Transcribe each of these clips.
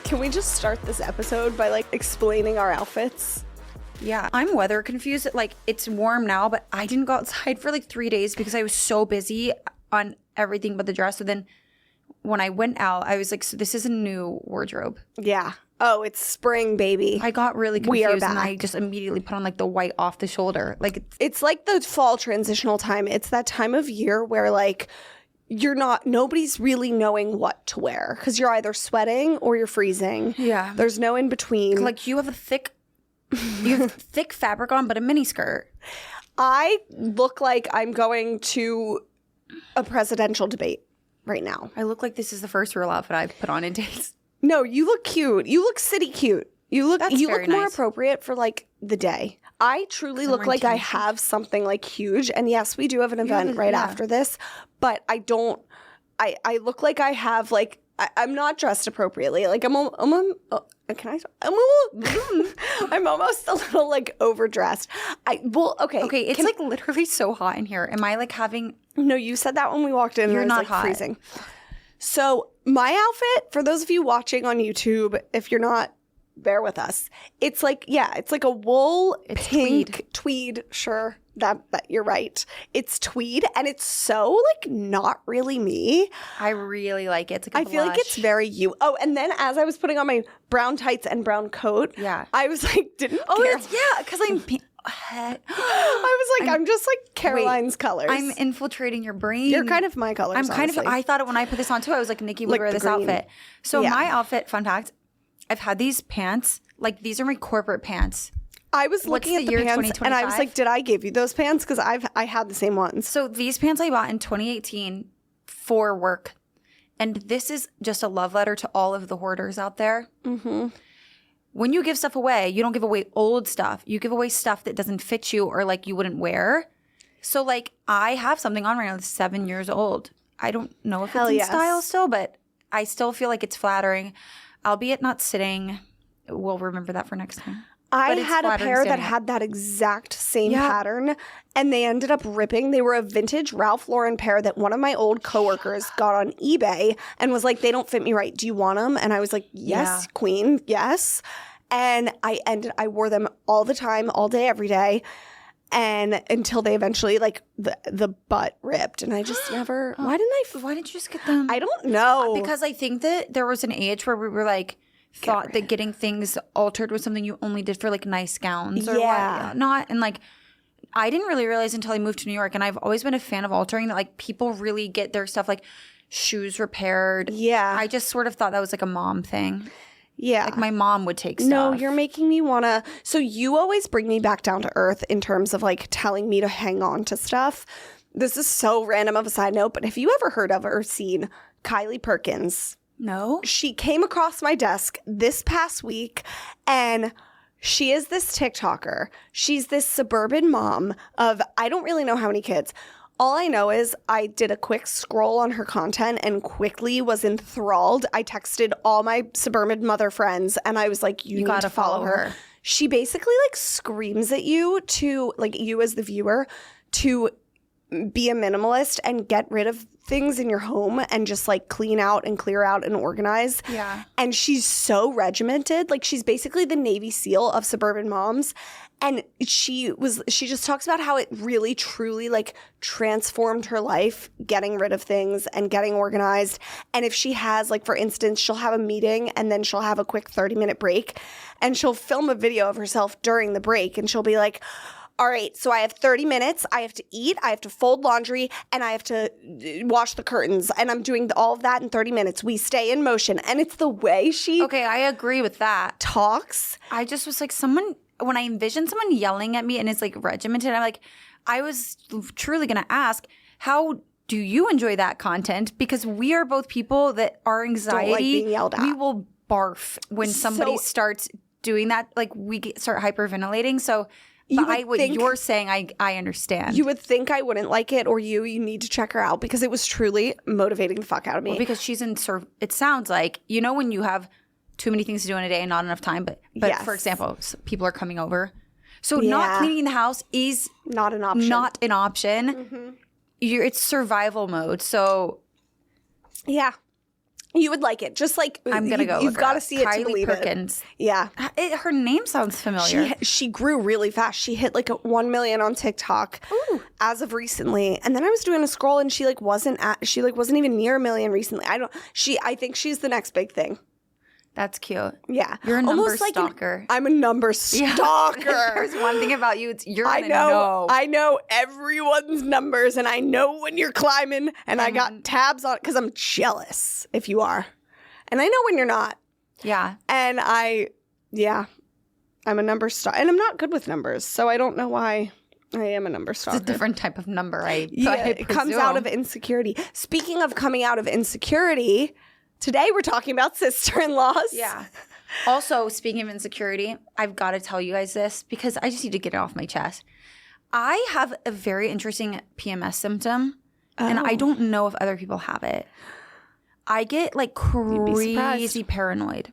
Can we just start this episode by like explaining our outfits? Yeah, I'm weather confused. Like, it's warm now, but I didn't go outside for like 3 days because I was so busy on everything but the dress. So then when I went out, I was like, so this is a new wardrobe. Yeah. Oh, it's spring, baby. I got really confused We are back. and I just immediately put on like the white off the shoulder. Like, It's like the fall transitional time. It's that time of year where like nobody's really knowing what to wear because you're either sweating or you're freezing. Yeah. There's no in between. like you have thick fabric on, but a mini skirt. I look like I'm going to a presidential debate right now. I look like this is the first real outfit I've put on in days. No, you look cute. You look city cute. You look very more nice. appropriate for like the day. I truly look like I have something like huge. And yes, we do have an event right after this, but I don't. I look like I have like I'm not dressed appropriately. Like I'm almost a little like overdressed. Okay. It's like literally so hot in here. Am I like having? No, you said that when we walked in. You're and it was, not like, hot. Freezing. So my outfit, for those of you watching on YouTube, if you're not, bear with us. It's like a wool pink tweed. Sure, that you're right. It's tweed, and it's so like not really me. I really like it. It's like I feel like it's very you. Oh, and then as I was putting on my brown tights and brown coat, I was like, because I'm. I was like, I'm just like Caroline's colors. I'm infiltrating your brain. You're kind of my colors. I thought it when I put this on too. I was like, Nikki would wear this outfit. So my outfit, fun fact, I've had these pants. Like, these are my corporate pants. I was looking at the pants and I was like, did I give you those pants? Because I had the same ones. So these pants I bought in 2018 for work. And this is just a love letter to all of the hoarders out there. Mm-hmm. When you give stuff away, you don't give away old stuff. You give away stuff that doesn't fit you or like you wouldn't wear. So like I have something on right now that's 7 years old. I don't know if it's in style still, but I still feel like it's flattering. Albeit not sitting. We'll remember that for next time. I had a pair that had that exact same pattern and they ended up ripping. They were a vintage Ralph Lauren pair that one of my old coworkers got on eBay and was like, they don't fit me right. Do you want them? And I was like, yes, queen, yes. And I wore them all the time, all day, every day. And until they eventually like the butt ripped and I just never, why didn't you just get them? I don't know. Because I think that there was an age where we were like, thought that getting things altered was something you only did for like nice gowns or whatnot. And like, I didn't really realize until I moved to New York, and I've always been a fan of altering, that like people really get their stuff like shoes repaired. Yeah. I just sort of thought that was like a mom thing. Yeah. Like my mom would take stuff. No, you're making me want to. So you always bring me back down to earth in terms of like telling me to hang on to stuff. This is so random of a side note, but have you ever heard of or seen Kylie Perkins? No. She came across my desk this past week and she is this TikToker. She's this suburban mom of, I don't really know how many kids. All I know is I did a quick scroll on her content and quickly was enthralled. I texted all my suburban mother friends and I was like, you need to follow her. She basically like screams at you to, like you as the viewer, to be a minimalist and get rid of things in your home and just like clean out and clear out and organize. Yeah. And she's so regimented. Like she's basically the Navy SEAL of suburban moms. And she just talks about how it really truly like transformed her life, getting rid of things and getting organized. And if she has like, for instance, she'll have a meeting and then she'll have a quick 30-minute break and she'll film a video of herself during the break and she'll be like, all right, so I have 30 minutes. I have to eat, I have to fold laundry, and I have to wash the curtains. And I'm doing all of that in 30 minutes. We stay in motion. And it's the way she Okay, I agree with that. Talks. I just was like when I envision someone yelling at me and it's like regimented, I'm like, I was truly going to ask, how do you enjoy that content? Because we are both people that our anxiety, don't like being yelled at. We will barf when somebody starts doing that. Like we start hyperventilating. So you're saying, I understand. You would think I wouldn't like it, or you need to check her out because it was truly motivating the fuck out of me. Well, because she's it sounds like, you know, when you have too many things to do in a day and not enough time, but yes. For example, people are coming over. So not cleaning the house is not an option. Mm-hmm. It's survival mode. So yeah. You would like it. Just like I'm gonna go. You've got to see it to Kylie believe Perkins. it. Yeah. Her name sounds familiar. She grew really fast. She hit like 1 million on TikTok as of recently. And then I was doing a scroll and she wasn't even near 1 million recently. I think she's the next big thing. That's cute. Yeah. You're a number stalker. I'm a number stalker. There's one thing about you, it's you're gonna know. I know everyone's numbers and I know when you're climbing and I got tabs on it because I'm jealous if you are. And I know when you're not. Yeah. And I'm a number stalker. And I'm not good with numbers, so I don't know why I am a number stalker. It's a different type of number, it comes out of insecurity. Speaking of coming out of insecurity, today we're talking about sister-in-laws. Yeah. Also, speaking of insecurity, I've got to tell you guys this because I just need to get it off my chest. I have a very interesting PMS symptom, and I don't know if other people have it. I get like crazy paranoid.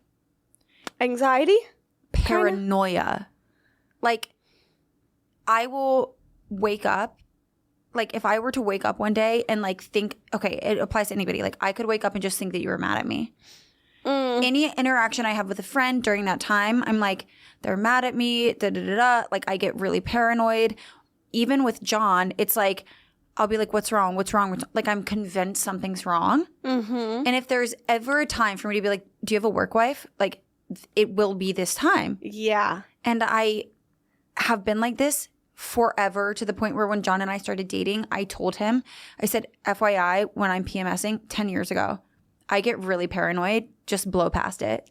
Anxiety? Paranoia. Like, I will wake up. Like, if I were to wake up one day and, like, think, okay, it applies to anybody. Like, I could wake up and just think that you were mad at me. Any interaction I have with a friend during that time, I'm like, they're mad at me, da-da-da-da. Like, I get really paranoid. Even with John, it's like, I'll be like, what's wrong? What's wrong? Like, I'm convinced something's wrong. And if there's ever a time for me to be like, do you have a work wife? Like, it will be this time. Yeah. And I have been like this forever, to the point where when John and I started dating, I told him, I said, FYI, when I'm PMSing 10 years ago, I get really paranoid, just blow past it.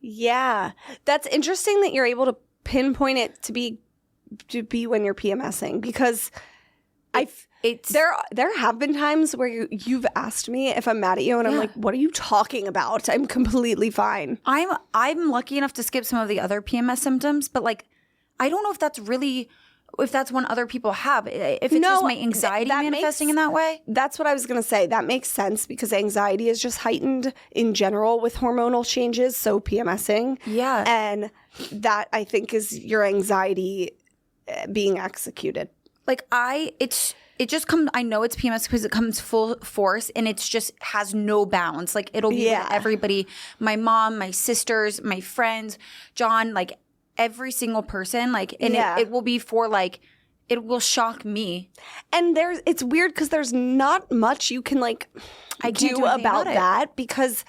Yeah. That's interesting that you're able to pinpoint it to be when you're PMSing, because there have been times where you've asked me if I'm mad at you and I'm like, what are you talking about? I'm completely fine. I'm lucky enough to skip some of the other PMS symptoms, but like, I don't know if that's when other people have. If it's just my anxiety manifesting in that way. That's what I was going to say. That makes sense because anxiety is just heightened in general with hormonal changes. So PMSing. Yeah. And that, I think, is your anxiety being executed. Like it just comes, I know it's PMS because it comes full force and it's just has no bounds. Like it'll be with everybody, my mom, my sisters, my friends, John, like every single person, like, and it will be for like, it will shock me. And it's weird because there's not much you can like do about that because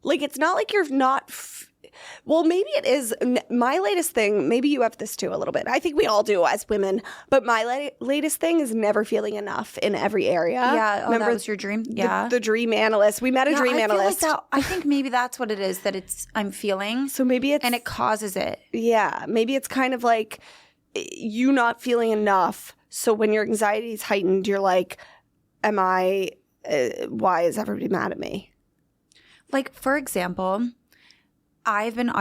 like, it's not like you're not, well, maybe it is. My latest thing, maybe you have this too a little bit. I think we all do as women, but my latest thing is never feeling enough in every area. Yeah. Remember that was your dream? Yeah. The dream analyst. We met a dream analyst. Feel like I think maybe that's what it is that I'm feeling. So maybe it's. And it causes it. Yeah. Maybe it's kind of like you not feeling enough. So when your anxiety is heightened, you're like, why is everybody mad at me? Like, for example, I've been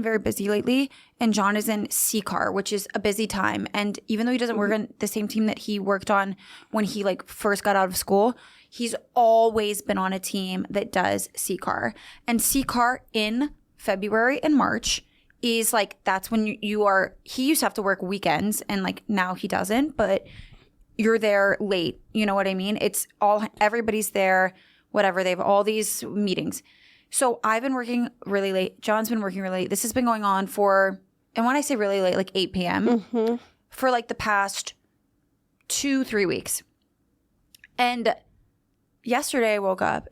very busy lately, and John is in CCAR, which is a busy time. And even though he doesn't work on the same team that he worked on when he like first got out of school, he's always been on a team that does CCAR. And CCAR in February and March is like, that's when he used to have to work weekends and like now he doesn't, but you're there late. You know what I mean? Everybody's there, whatever. They have all these meetings. So I've been working really late. John's been working really late. This has been going on for, and when I say really late, like 8 p.m. For like the past 2-3 weeks. And yesterday I woke up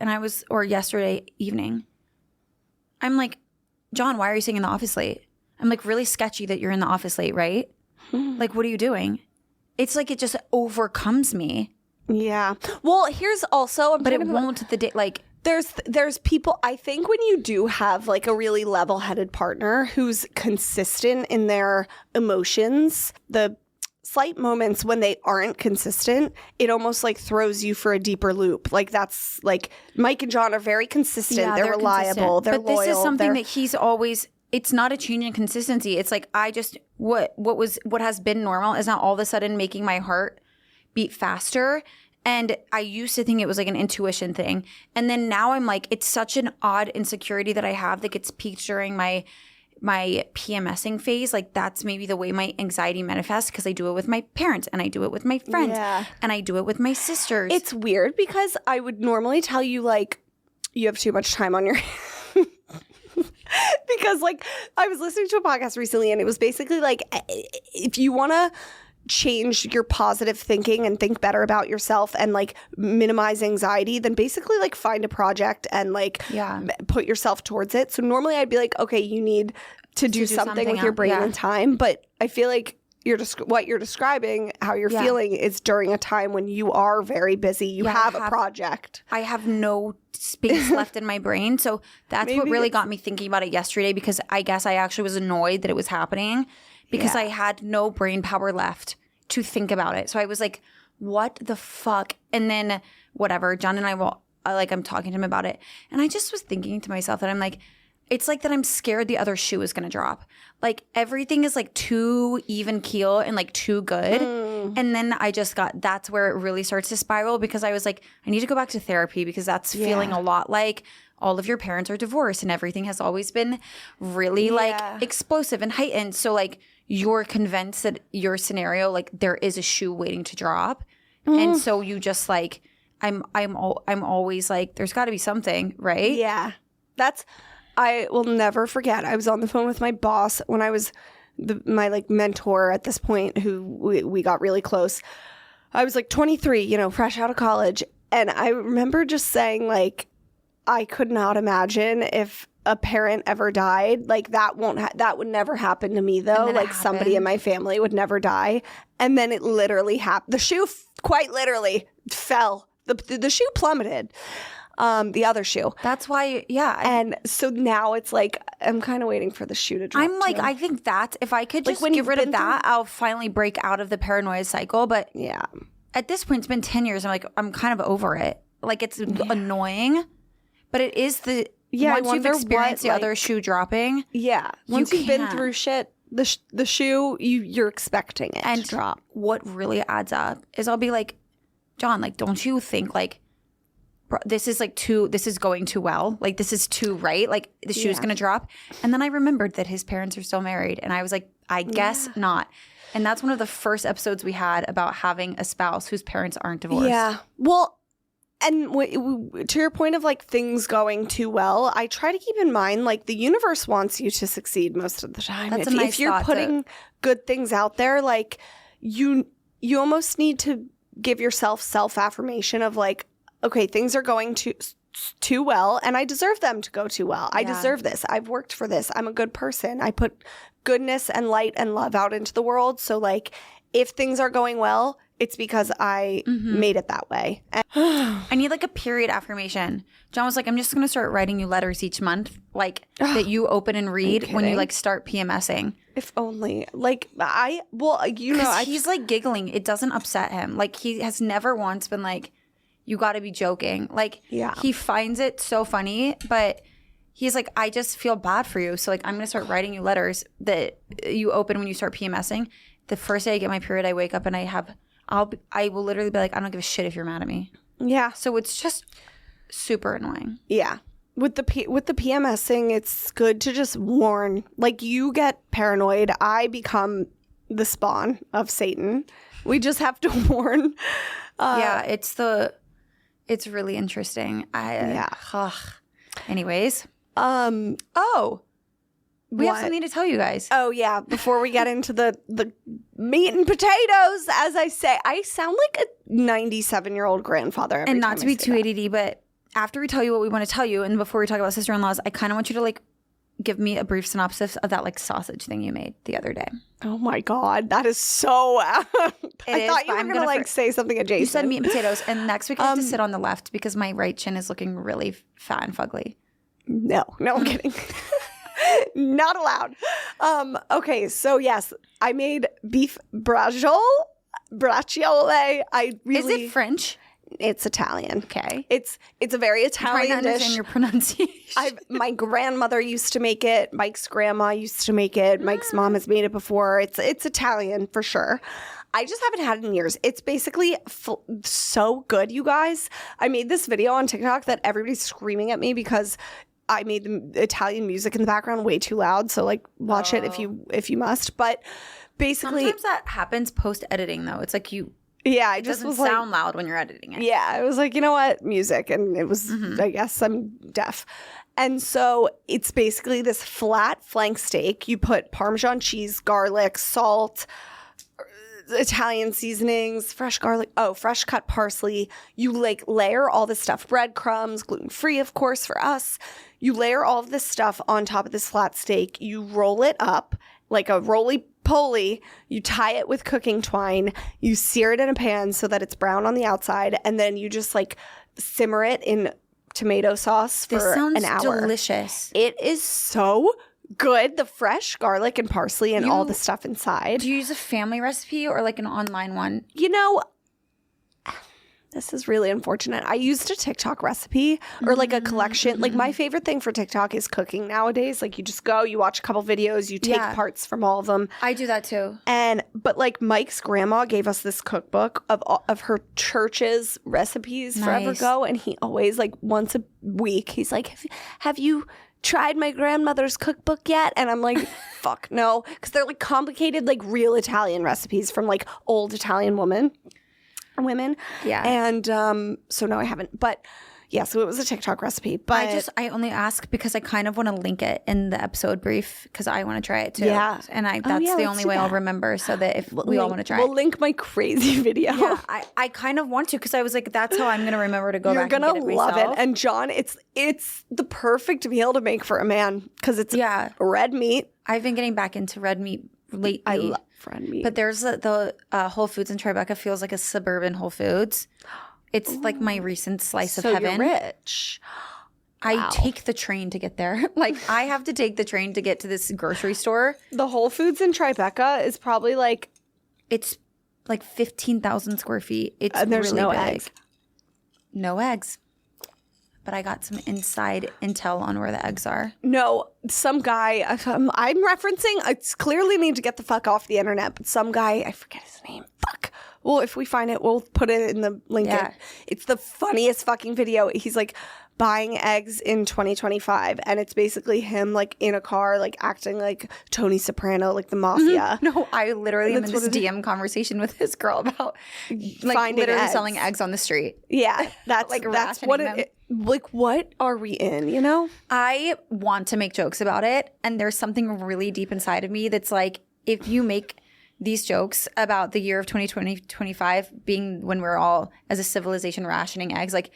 or yesterday evening, I'm like, John, why are you staying in the office late? I'm like, really sketchy that you're in the office late, right? Like, what are you doing? It's like it just overcomes me. Yeah. Well, here's also, but it won't the day like. There's people, I think when you do have like a really level-headed partner who's consistent in their emotions, the slight moments when they aren't consistent, it almost like throws you for a deeper loop. Like that's like Mike and John are very consistent. Yeah, they're reliable. They're loyal. But this is something that he's always, it's not a change in consistency. It's like what has been normal is now all of a sudden making my heart beat faster. And I used to think it was like an intuition thing. And then now I'm like, it's such an odd insecurity that I have that gets peaked during my PMSing phase. Like that's maybe the way my anxiety manifests because I do it with my parents and I do it with my friends and I do it with my sisters. It's weird because I would normally tell you like, you have too much time on your because like I was listening to a podcast recently and it was basically like if you want to change your positive thinking and think better about yourself and like minimize anxiety, then basically like find a project and like put yourself towards it. So normally I'd be like, okay, you need to do something with your brain and time. But I feel like what you're describing, how you're feeling is during a time when you are very busy. You have a project. I have no space left in my brain. So that's what really got me thinking about it yesterday, because I guess I actually was annoyed that it was happening because I had no brain power left to think about it. So I was like, what the fuck? And then whatever, John and I'm talking to him about it. And I just was thinking to myself that I'm like, it's like that I'm scared the other shoe is going to drop. Like everything is like too even keel and like too good. And then that's where it really starts to spiral, because I was like, I need to go back to therapy, because that's feeling a lot like all of your parents are divorced and everything has always been really like explosive and heightened. So like you're convinced that your scenario, like there is a shoe waiting to drop. And so you just like, I'm always like, there's got to be something, right? Yeah. I will never forget. I was on the phone with my boss when I was my like mentor at this point, who we got really close. I was like 23, fresh out of college. And I remember just saying like, I could not imagine if a parent ever died. Like that would never happen to me though. Like somebody in my family would never die. And then it literally happened. The shoe quite literally fell. The shoe plummeted. The other shoe. That's why, And so now it's like, I'm kind of waiting for the shoe to drop. I'm like, I think that if I could just get rid of that, I'll finally break out of the paranoia cycle. But at this point, it's been 10 years. I'm like, I'm kind of over it. Like it's annoying, but it is once you've experienced the other shoe dropping. Yeah. Once you've been through shit, the shoe, you're expecting it to drop. What really adds up is I'll be like, John, like, don't you think like, this is going too well. Like, this is too right. Like, the shoe's going to drop. And then I remembered that his parents are still married. And I was like, I guess not. And that's one of the first episodes we had about having a spouse whose parents aren't divorced. Yeah. Well, and to your point of like things going too well, I try to keep in mind like the universe wants you to succeed most of the time. That's a nice if you're putting good things out there, like you almost need to give yourself self-affirmation of like, okay, things are going too well, and I deserve them to go too well. I deserve this. I've worked for this. I'm a good person. I put goodness and light and love out into the world. So, like, if things are going well, it's because I made it that way. I need, like, a period affirmation. John was like, I'm just going to start writing you letters each month, like, that you open and read when you, like, start PMSing. If only. Like, he's, like, giggling. It doesn't upset him. Like, he has never once been like, you got to be joking. Like, he finds it so funny, but he's like, I just feel bad for you. So, like, I'm going to start writing you letters that you open when you start PMSing. The first day I get my period, I wake up and I will literally be like, I don't give a shit if you're mad at me. Yeah. So it's just super annoying. Yeah. With the PMSing, it's good to just warn. Like, you get paranoid. I become the spawn of Satan. We just have to warn. It's really interesting. Anyways. We have something to tell you guys. Oh, yeah. Before we get into the meat and potatoes, as I say, I sound like a 97-year-old grandfather every and not time to be too ADD, but after we tell you what we want to tell you, and before we talk about sister-in-laws, I kind of want you to like give me a brief synopsis of that like sausage thing you made the other day. Oh my God, that is so. I thought you were gonna like say something adjacent. You said meat and potatoes, and next week I have to sit on the left because my right chin is looking really fat and fugly. No, I'm kidding. Not allowed. Okay, so yes, I made beef braciole. Is it French? It's Italian. Okay. It's a very Italian dish. Understand your pronunciation. My grandmother used to make it. Mike's grandma used to make it. Mike's mom has made it before. It's Italian for sure. I just haven't had it in years. It's basically so good, you guys. I made this video on TikTok that everybody's screaming at me because I made the Italian music in the background way too loud. So like watch it if you must. But basically, sometimes that happens post editing though. It's like Yeah, I It just doesn't was sound loud when you're editing it. Yeah, I was like, you know what? Music. And it was, I guess I'm deaf. And so it's basically this flat flank steak. You put Parmesan cheese, garlic, salt, Italian seasonings, fresh garlic, fresh cut parsley. You like layer all this stuff, breadcrumbs, gluten-free, of course, for us. You layer all of this stuff on top of this flat steak. You roll it up like a roly-poly. You tie it with cooking twine. You sear it in a pan so that it's brown on the outside. And then you just like simmer it in tomato sauce for an hour. This sounds delicious. It is so good. The fresh garlic and parsley and all the stuff inside. Do you use a family recipe or like an online one? You know, this is really unfortunate. I used a TikTok recipe or like a collection. Like my favorite thing for TikTok is cooking nowadays. Like you just go, you watch a couple videos, you take parts from all of them. I do that too. But like Mike's grandma gave us this cookbook of her church's recipes forever ago. And he always like once a week, he's like, have you tried my grandmother's cookbook yet? And I'm like, fuck no. Because they're like complicated, like real Italian recipes from like old Italian women. Yeah. And so no, I haven't. But yeah, so it was a TikTok recipe. But I only ask because I kind of want to link it in the episode brief because I want to try it too. Yeah. And that's the only way I'll remember so that if we all want to try it. We'll link my crazy video. Yeah, I kind of want to because I was like, that's how I'm going to remember to go back and get it myself. You're going to love it. And John, it's the perfect meal to make for a man because it's red meat. I've been getting back into red meat lately. I love red meat. But there's the Whole Foods in Tribeca feels like a suburban Whole Foods. It's like my recent slice of heaven. So you're rich. I take the train to get there. Like I have to take the train to get to this grocery store. The Whole Foods in Tribeca is probably like... It's like 15,000 square feet. It's and there's really no big. eggs. No eggs. But I got some inside intel on where the eggs are. No, some guy, I'm referencing, I clearly need to get the fuck off the internet, but some guy, I forget his name. Fuck. Well, if we find it, we'll put it in the link. Yeah. It's the funniest fucking video. He's like buying eggs in 2025, and it's basically him like in a car, like acting like Tony Soprano, like the mafia. No, I literally am in this DM conversation with this girl about like literally eggs. selling eggs on the street. Yeah, that's Like that's what rationing it. Like, what are we in? You know, I want to make jokes about it, and there's something really deep inside of me that's like, if you make these jokes about the year of 2025 being when we're all as a civilization rationing eggs, like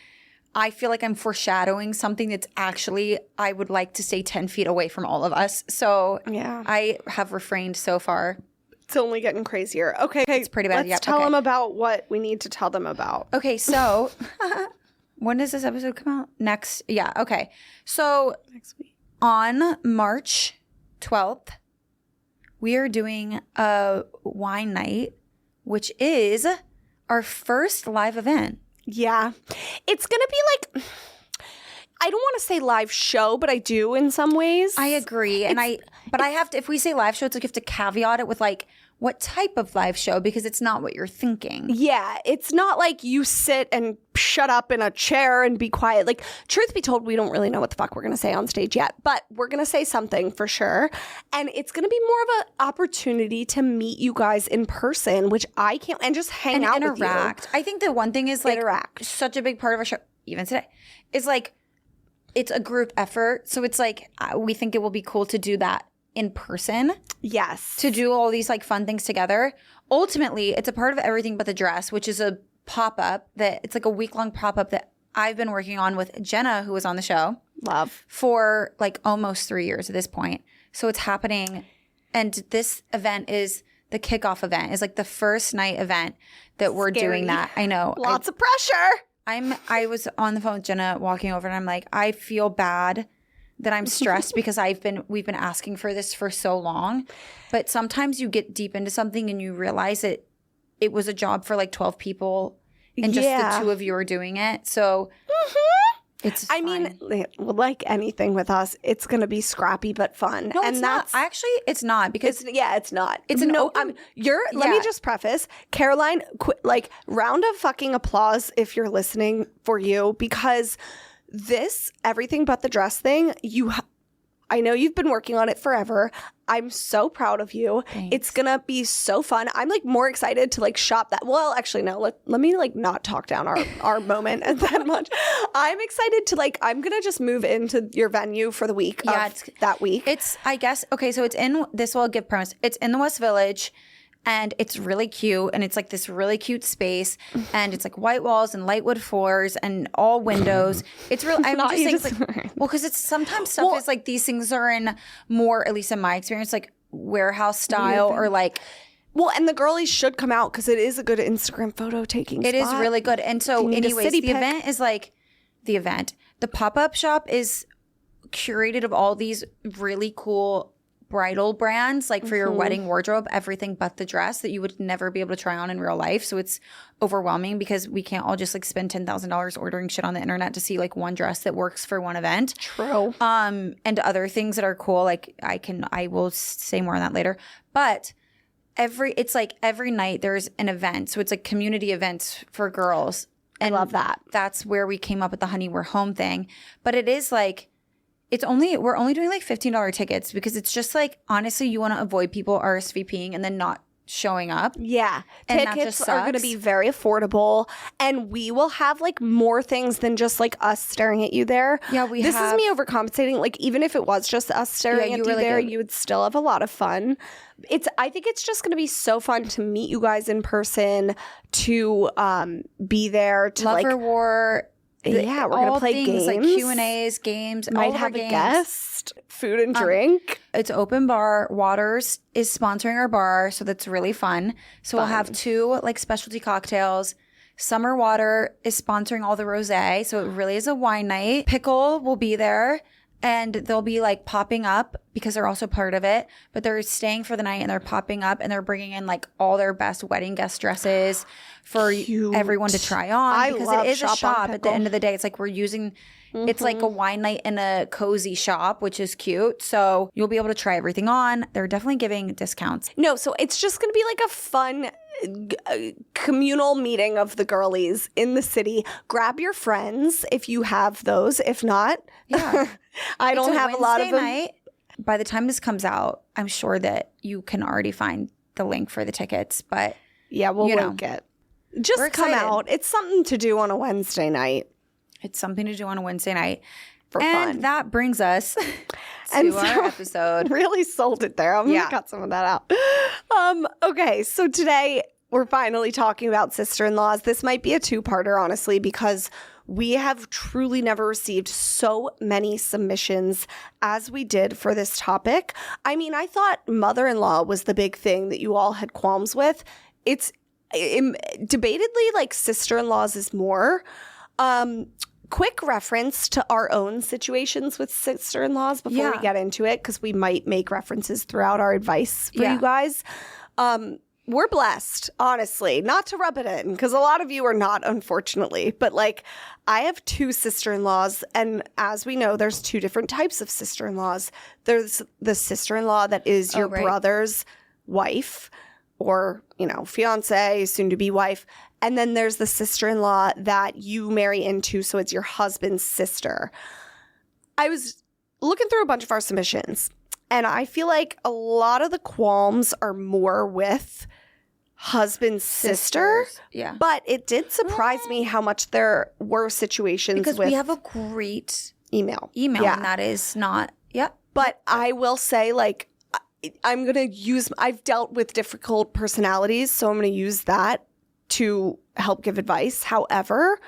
I feel like I'm foreshadowing something that's actually I would like to stay 10 feet away from all of us. So yeah, I have refrained so far. It's only getting crazier. Okay, it's pretty bad. Let's tell them about what we need to tell them about. Okay, so when does this episode come out? Next, yeah, okay. So Next week on March 12th, we are doing a wine night, which is our first live event. Yeah. It's going to be like, I don't want to say live show, but I do in some ways. I agree. But I have to, if we say live show, it's like you have to caveat it with like, what type of live show? Because it's not what you're thinking. Yeah. It's not like you sit and shut up in a chair and be quiet. Like, truth be told, we don't really know what the fuck we're going to say on stage yet, but we're going to say something for sure. And it's going to be more of an opportunity to meet you guys in person, which I can't, and just hang out with you. Interact. I think the one thing is like such a big part of our show, even today, is like, it's a group effort. So it's like, we think it will be cool to do that in person. Yes. To do all these like fun things together. Ultimately, it's a part of Everything But the Dress, which is a pop-up that it's like a week-long pop-up that I've been working on with Jenna, who was on the show. Love. For like almost 3 years at this point. So it's happening. And this event is the kickoff event. Is like the first night event that we're doing that. I know. Lots of pressure. I was on the phone with Jenna walking over and I'm like, I feel bad that I'm stressed because we've been asking for this for so long. But sometimes you get deep into something and you realize it was a job for like 12 people and just the two of you are doing it. So it's fine. I mean, like anything with us, it's going to be scrappy but fun. No, it's not. Actually, it's not because it's not. It's an open. Let me just preface, Caroline. Round of fucking applause if you're listening for you, because this Everything But the Dress thing, I know you've been working on it forever. I'm so proud of you. Thanks. It's going to be so fun. I'm like more excited to like shop that. Well, actually, no, let me like not talk down our moment that much. I'm excited to like, I'm going to just move into your venue for the week of that week. It's, I guess, okay, so it's in, this will give premise. It's in the West Village. And it's really cute. And it's like this really cute space. And it's like white walls and light wood floors and all windows. It's really, I'm just saying, like, well, because it's sometimes stuff is like these things are in more, at least in my experience, like warehouse style or like. Well, and the girlies should come out because it is a good Instagram photo taking spot. It is really good. And so anyways, the event is like the pop-up shop is curated of all these really cool bridal brands, like for your wedding wardrobe, everything but the dress that you would never be able to try on in real life. So it's overwhelming because we can't all just like spend $10,000 ordering shit on the internet to see like one dress that works for one event. True. And other things that are cool. Like I will say more on that later. But it's like every night there's an event. So it's like community events for girls. And I love that. That's where we came up with the Honey We're Home thing. But it is like, we're only doing like $15 tickets because it's just like, honestly, you want to avoid people RSVPing and then not showing up. Yeah. And tickets are going to be very affordable, and we will have like more things than just like us staring at you there. Yeah, This is me overcompensating. Like even if it was just us staring at you there, you would still have a lot of fun. I think it's just going to be so fun to meet you guys in person, to be there, to Lover War. We're going to play games. Like Q&As, games. Might have a guest, food and drink. It's open bar. Waters is sponsoring our bar, so that's really fun. So we'll have 2 like specialty cocktails. Summer Water is sponsoring all the rosé, so it really is a wine night. Pickle will be there. And they'll be like popping up because they're also part of it, but they're staying for the night and they're popping up and they're bringing in like all their best wedding guest dresses for everyone to try on, because it is a shop at the end of the day. It's like we're using, it's like a wine night in a cozy shop, which is cute. So you'll be able to try everything on. They're definitely giving discounts. No, so it's just going to be like a fun communal meeting of the girlies in the city. Grab your friends if you have those. If not, I don't have a lot of them. Night. By the time this comes out, I'm sure that you can already find the link for the tickets. But yeah, we'll link it. Just come out. It's something to do on a Wednesday night. It's something to do on a Wednesday night. For and fun. That brings us to our episode. Really sold it there. I'm going to cut some of that out. Okay, so today we're finally talking about sister-in-laws. This might be a 2-parter, honestly, because we have truly never received so many submissions as we did for this topic. I mean, I thought mother-in-law was the big thing that you all had qualms with. It's debatedly like sister-in-laws is more. Quick reference to our own situations with sister-in-laws before we get into it, because we might make references throughout our advice for you guys. We're blessed, honestly, not to rub it in, because a lot of you are not, unfortunately. But like, I have 2 sister-in-laws, and as we know, there's 2 different types of sister-in-laws. There's the sister-in-law that is your brother's wife, or, fiance, soon-to-be wife. And then there's the sister-in-law that you marry into, so it's your husband's sister. I was looking through a bunch of our submissions, and I feel like a lot of the qualms are more with husband's sister. Yeah. But it did surprise me how much there were situations because with we have a great email. And that is not, But I will say, like, I'm going to I've dealt with difficult personalities, so I'm going to use that to help give advice. However,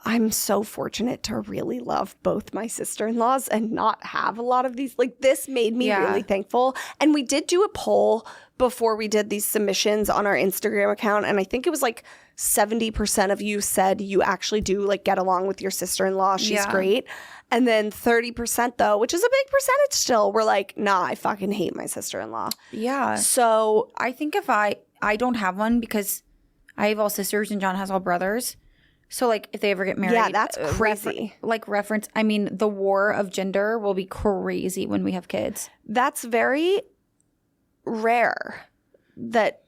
I'm so fortunate to really love both my sister-in-laws and not have a lot of these. Like, this made me really thankful. And we did do a poll before we did these submissions on our Instagram account. And I think it was like 70% of you said you actually do like get along with your sister-in-law. She's great. And then 30% though, which is a big percentage still, were like, nah, I fucking hate my sister-in-law. Yeah. So I think if I don't have one because I have all sisters and John has all brothers. So, like, if they ever get married. Yeah, that's crazy. I mean, the war of gender will be crazy when we have kids. That's very rare that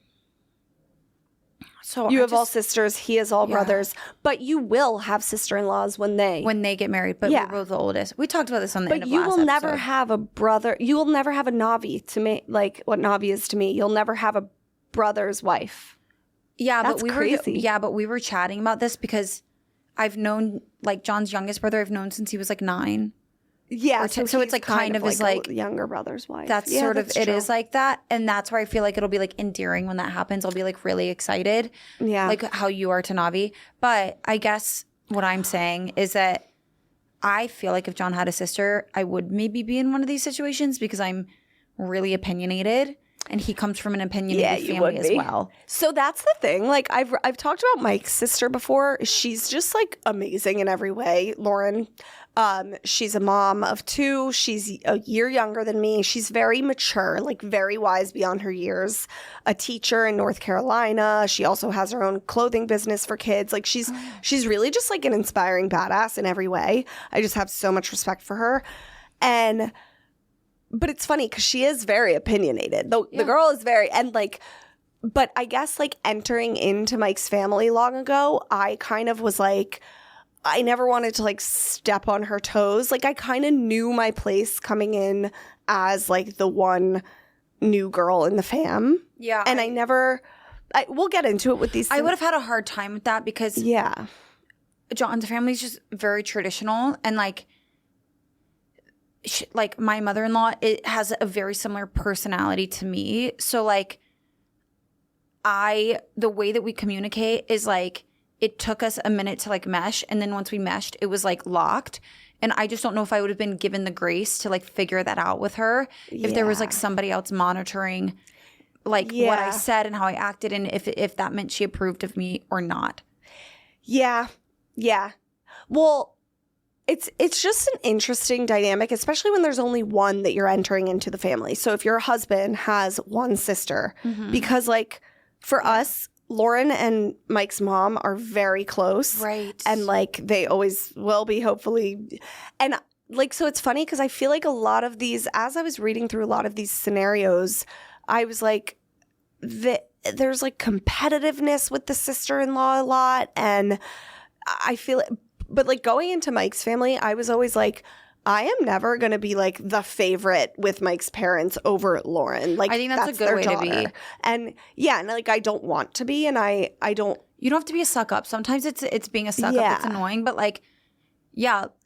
So you have all sisters. He has all brothers. But you will have sister-in-laws when they get married. But we're both the oldest. We talked about this on the end of last episode. But you will never have a brother. You will never have a Navi to me, like what Navi is to me. You'll never have a brother's wife. Yeah, that's crazy. But we were chatting about this because I've known like John's youngest brother. I've known since he was like 9. Yeah, so it's like kind of his like younger brother's wife. That's sort of it is like that, and that's where I feel like it'll be like endearing when that happens. I'll be like really excited, like how you are to Navi. But I guess what I'm saying is that I feel like if John had a sister, I would maybe be in one of these situations because I'm really opinionated, and he comes from an opinionated family as well. So that's the thing. Like I've talked about Mike's sister before. She's just like amazing in every way, Lauren. She's a mom of 2. She's a year younger than me. She's very mature, like very wise beyond her years. A teacher in North Carolina. She also has her own clothing business for kids. Like she's really just like an inspiring badass in every way. I just have so much respect for her. But it's funny because she is very opinionated. The girl is very, and like, but I guess like entering into Mike's family long ago, I kind of was like, I never wanted to like step on her toes. Like I kind of knew my place coming in as like the one new girl in the fam. Yeah. And we'll get into it with these things. I would have had a hard time with that because John's family is just very traditional, and like my mother-in-law, it has a very similar personality to me. So like the way that we communicate is like, it took us a minute to like mesh, and then once we meshed, it was like locked. And I just don't know if I would have been given the grace to like figure that out with her if there was like somebody else monitoring like what I said and how I acted, and if that meant she approved of me or not. Yeah. Well, it's just an interesting dynamic, especially when there's only one that you're entering into the family. So if your husband has one sister, because like for us, Lauren and Mike's mom are very close. Right. And like they always will be, hopefully. And like, so it's funny because I feel like a lot of these, as I was reading through a lot of these scenarios, I was like, there's like competitiveness with the sister-in-law a lot. And I feel it, but like going into Mike's family, I was always like, I am never going to be like the favorite with Mike's parents over Lauren. Like I think that's a good way to be. And and like I don't want to be, and I don't. You don't have to be a suck up. Sometimes it's being a suck up that's annoying, but like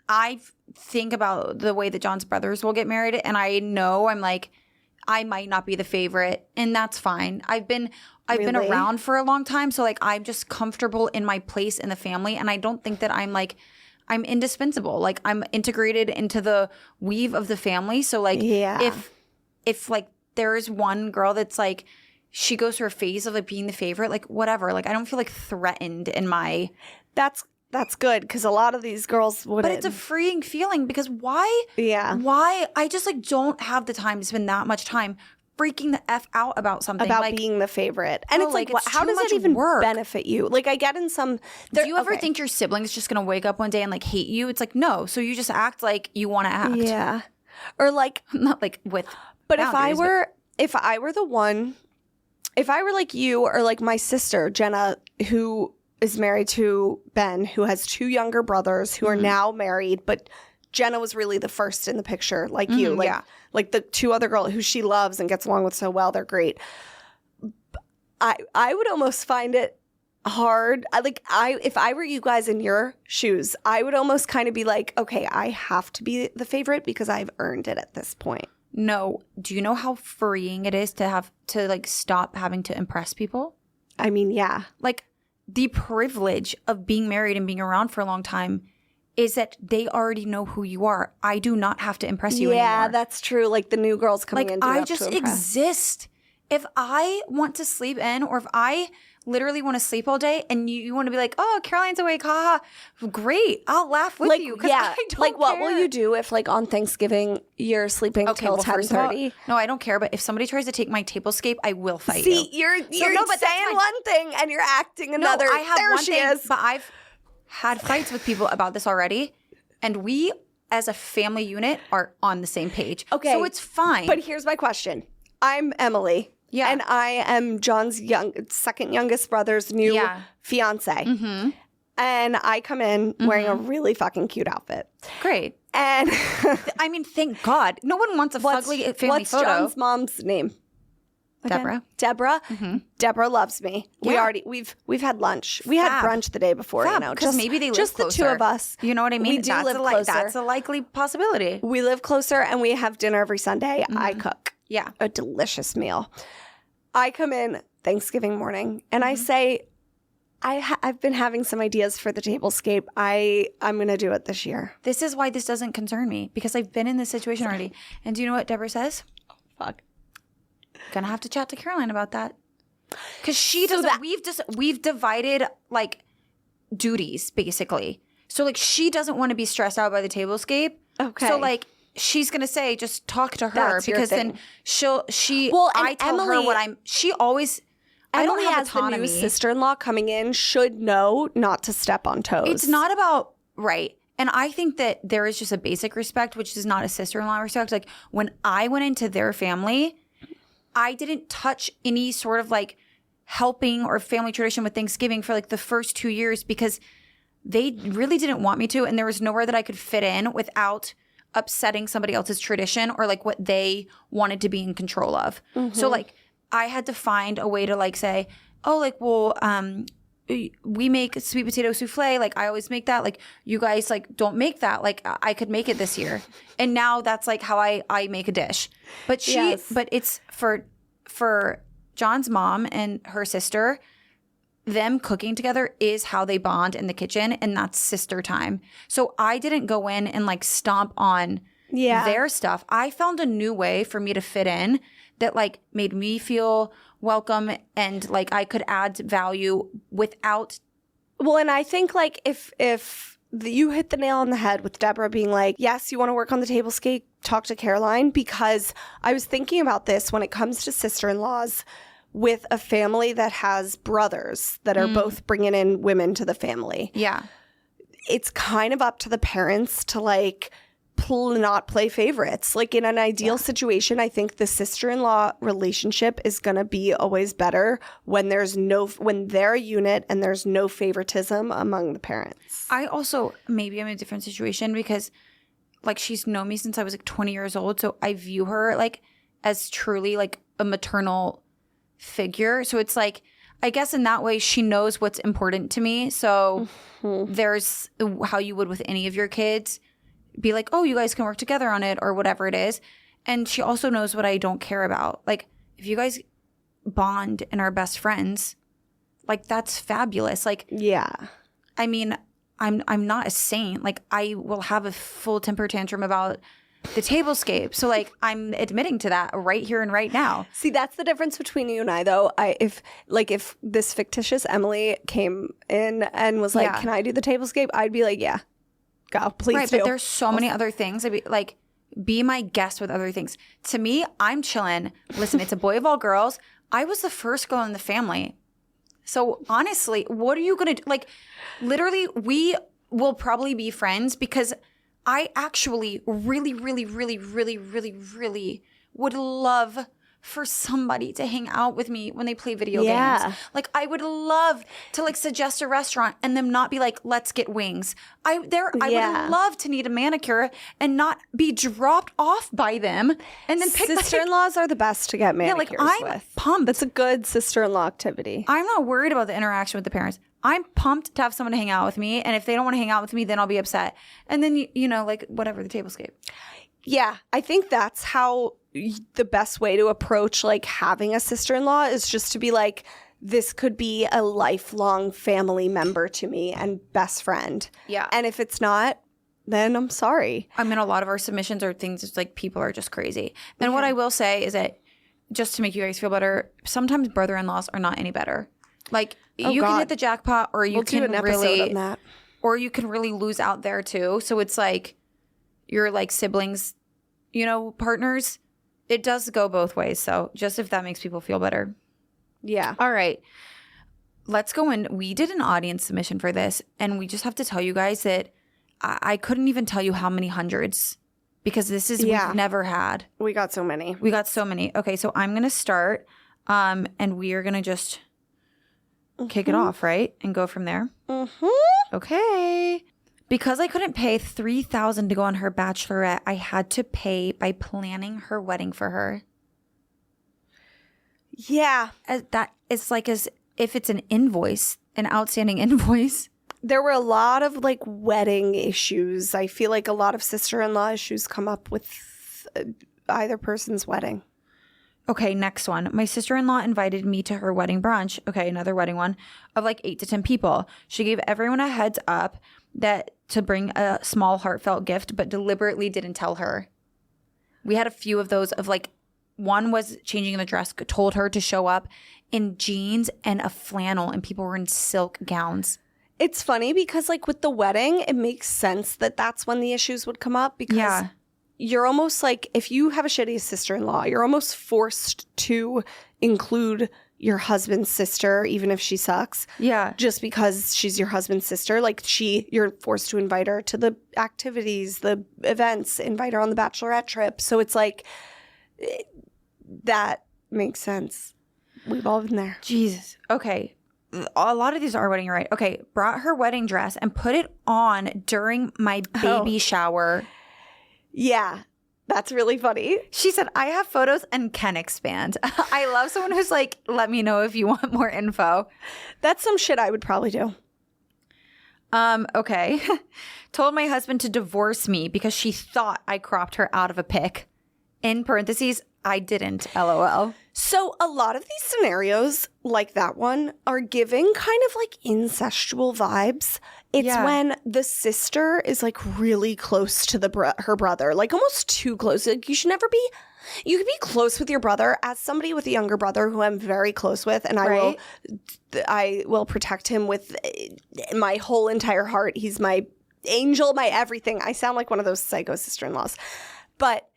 I think about the way that John's brothers will get married, and I know I'm like, I might not be the favorite, and that's fine. I've been around for a long time, so like I'm just comfortable in my place in the family, and I don't think that I'm indispensable. Like I'm integrated into the weave of the family. So like if like there is one girl that's like she goes through a phase of like being the favorite, like whatever. Like I don't feel like threatened in my That's good because a lot of these girls wouldn't. But it's a freeing feeling because why? Yeah. Why? I just like don't have the time to spend that much time freaking the F out about something. About like, being the favorite. And it's like how does that even benefit you? Like I get in some. Do you ever think your sibling's just going to wake up one day and like hate you? It's like, no. So you just act like you want to act. Yeah. Or like. Not like with. But if I were the one, if I were like you or like my sister, Jenna, who is married to Ben, who has 2 younger brothers who are now married, but Jenna was really the first in the picture, like you. Like the 2 other girls who she loves and gets along with so well, they're great. I would almost find it hard. If I were you guys in your shoes, I would almost kind of be like, okay, I have to be the favorite because I've earned it at this point. No. Do you know how freeing it is to have to like stop having to impress people? I mean, yeah. Like the privilege of being married and being around for a long time is that they already know who you are. I do not have to impress you anymore. Yeah, that's true. Like the new girls coming in. I just exist. If I want to sleep in, or if I literally want to sleep all day and you want to be like, oh, Caroline's awake, haha, great. I'll laugh with you. Yeah. I don't what will you do if like on Thanksgiving you're sleeping till 10:30? No, I don't care. But if somebody tries to take my tablescape, I will fight you. See, you're saying one thing and you're acting another. No, I have there one she thing, is. But I've had fights with people about this already. And we, as a family unit, are on the same page. Okay. So it's fine. But here's my question. I'm Emily. Yeah. And I am John's second youngest brother's new fiance. Mm-hmm. And I come in wearing a really fucking cute outfit. Great. And I mean, thank God. No one wants a fugly family photo. What's John's mom's name? Deborah. Deborah. Mm-hmm. Deborah loves me. Yeah. We've had lunch. We had brunch the day before. Because maybe they live just closer. The two of us. You know what I mean? We do live closer. That's a likely possibility. We live closer, and we have dinner every Sunday. Mm-hmm. I cook. Yeah, a delicious meal. I come in Thanksgiving morning, and I say, I've been having some ideas for the tablescape. I'm going to do it this year. This is why this doesn't concern me, because I've been in this situation already. And do you know what Deborah says? Oh, fuck. Gonna have to chat to Caroline about that, because she doesn't. We've divided like duties basically. So like she doesn't want to be stressed out by the tablescape. Okay. So like she's gonna say just talk to her, because then I tell her what I'm. She always. Emily, I don't have as autonomy. The new sister-in-law coming in, should know not to step on toes. It's not about right. And I think that there is just a basic respect, which is not a sister-in-law respect. Like when I went into their family, I didn't touch any sort of like helping or family tradition with Thanksgiving for like the first 2 years, because they really didn't want me to. And there was nowhere that I could fit in without upsetting somebody else's tradition or like what they wanted to be in control of. Mm-hmm. So like I had to find a way to like say, oh, like, well, we make sweet potato souffle. Like I always make that. Like you guys like don't make that. Like I could make it this year. And now that's like how I make a dish. But but it's for John's mom and her sister, them cooking together is how they bond in the kitchen, and that's sister time. So I didn't go in and like stomp on their stuff. I found a new way for me to fit in that like made me feel welcome and like I could add value without. Well, and I think like if you hit the nail on the head with Deborah being like, yes, you want to work on the tablescape, talk to Caroline, because I was thinking about this when it comes to sister-in-laws with a family that has brothers that are both bringing in women to the family. Yeah. It's kind of up to the parents to like not play favorites. Like in an ideal situation, I think the sister-in-law relationship is going to be always better when they're a unit and there's no favoritism among the parents. I also, maybe I'm in a different situation because like she's known me since I was like 20 years old. So I view her like as truly like a maternal figure. So it's like, I guess in that way she knows what's important to me. So there's how you would with any of your kids. Be like, oh, you guys can work together on it or whatever it is. And she also knows what I don't care about. Like, if you guys bond and are best friends, like, that's fabulous. Like, yeah. I mean, I'm not a saint. Like, I will have a full temper tantrum about the tablescape. So, like, I'm admitting to that right here and right now. See, that's the difference between you and I, though. If this fictitious Emily came in and was like, can I do the tablescape? I'd be like, yeah. Go, please right, do. But there's so many other things. I'd be like, be my guest with other things. To me, I'm chilling. Listen, it's a boy of all girls. I was the first girl in the family. So honestly, what are you going to do? Like, literally, we will probably be friends because I actually really, really, really, really, really, really would love for somebody to hang out with me when they play video games. Like I would love to like suggest a restaurant and them not be like, let's get wings. I would love to need a manicure and not be dropped off by them and then pick sister-in-laws are the best to get manicures I'm with. pumped. That's a good sister-in-law activity. I'm not worried about the interaction with the parents. I'm pumped to have someone to hang out with me, and if they don't want to hang out with me, then I'll be upset. And then you know, like whatever, the tablescape. Yeah, I think that's how the best way to approach like having a sister-in-law is just to be like, this could be a lifelong family member to me and best friend. Yeah. And if it's not, then I'm sorry. I mean, a lot of our submissions are things that's like people are just crazy. And what I will say is that just to make you guys feel better, sometimes brother-in-laws are not any better. Like you can hit the jackpot or you can do an episode on that. Or you can really lose out there too. So it's like you're like siblings, you know, partners. It does go both ways. So just if that makes people feel better. Yeah. All right. Let's go in. We did an audience submission for this. And we just have to tell you guys that I couldn't even tell you how many hundreds. Because this is we've never had. We got so many. Okay. So I'm going to start. And we are going to just kick it off, right? And go from there. Okay. Because I couldn't pay $3,000 to go on her bachelorette, I had to pay by planning her wedding for her. Yeah. That is like as if it's an invoice, an outstanding invoice. There were a lot of like wedding issues. I feel like a lot of sister-in-law issues come up with either person's wedding. Okay, next one. My sister-in-law invited me to her wedding brunch. Okay, another wedding one of like 8 to 10 people. She gave everyone a heads up that to bring a small heartfelt gift, but deliberately didn't tell her. We had a few of those of like, one was changing the dress, told her to show up in jeans and a flannel, and people were in silk gowns. It's funny because like with the wedding, it makes sense that that's when the issues would come up because you're almost like, if you have a shitty sister-in-law, you're almost forced to include your husband's sister, even if she sucks. Yeah. Just because she's your husband's sister. Like you're forced to invite her to the activities, the events, invite her on the bachelorette trip. So it's like, that makes sense. We've all been there. Jesus. Okay. A lot of these are wedding, right? Okay. Brought her wedding dress and put it on during my baby shower. Yeah. That's really funny. She said, I have photos and can expand. I love someone who's like, let me know if you want more info. That's some shit I would probably do. Okay. Told my husband to divorce me because she thought I cropped her out of a pic. In parentheses, I didn't, LOL. So a lot of these scenarios, like that one, are giving kind of like incestual vibes. It's when the sister is like really close to her brother, like almost too close. Like you could be close with your brother. As somebody with a younger brother who I'm very close with, and I will protect him with my whole entire heart. He's my angel, my everything. I sound like one of those psycho sister-in-laws. But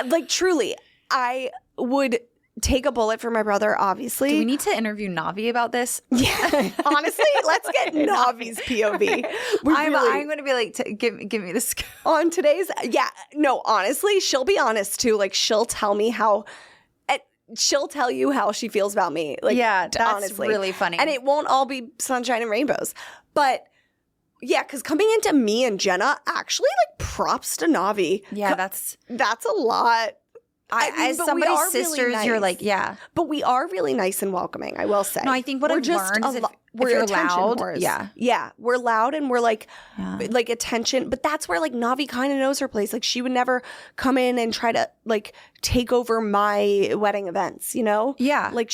like truly, I would take a bullet for my brother, obviously. Do we need to interview Navi about this? Yeah. Honestly, let's get Navi's POV. I'm going to be like, give me the scoop. On today's, honestly, she'll be honest too. Like she'll tell me she'll tell you how she feels about me. Like, that's honestly. really funny. And it won't all be sunshine and rainbows. But yeah, because coming into me and Jenna, actually, like props to Navi. Yeah, that's a lot. As somebody's sisters, really nice. You're like, yeah. But we are really nice and welcoming, I will say. No, I think what I've learned is if you're loud, we're loud and we're like attention. But that's where like Navi kind of knows her place. Like she would never come in and try to like take over my wedding events, you know? Yeah. Like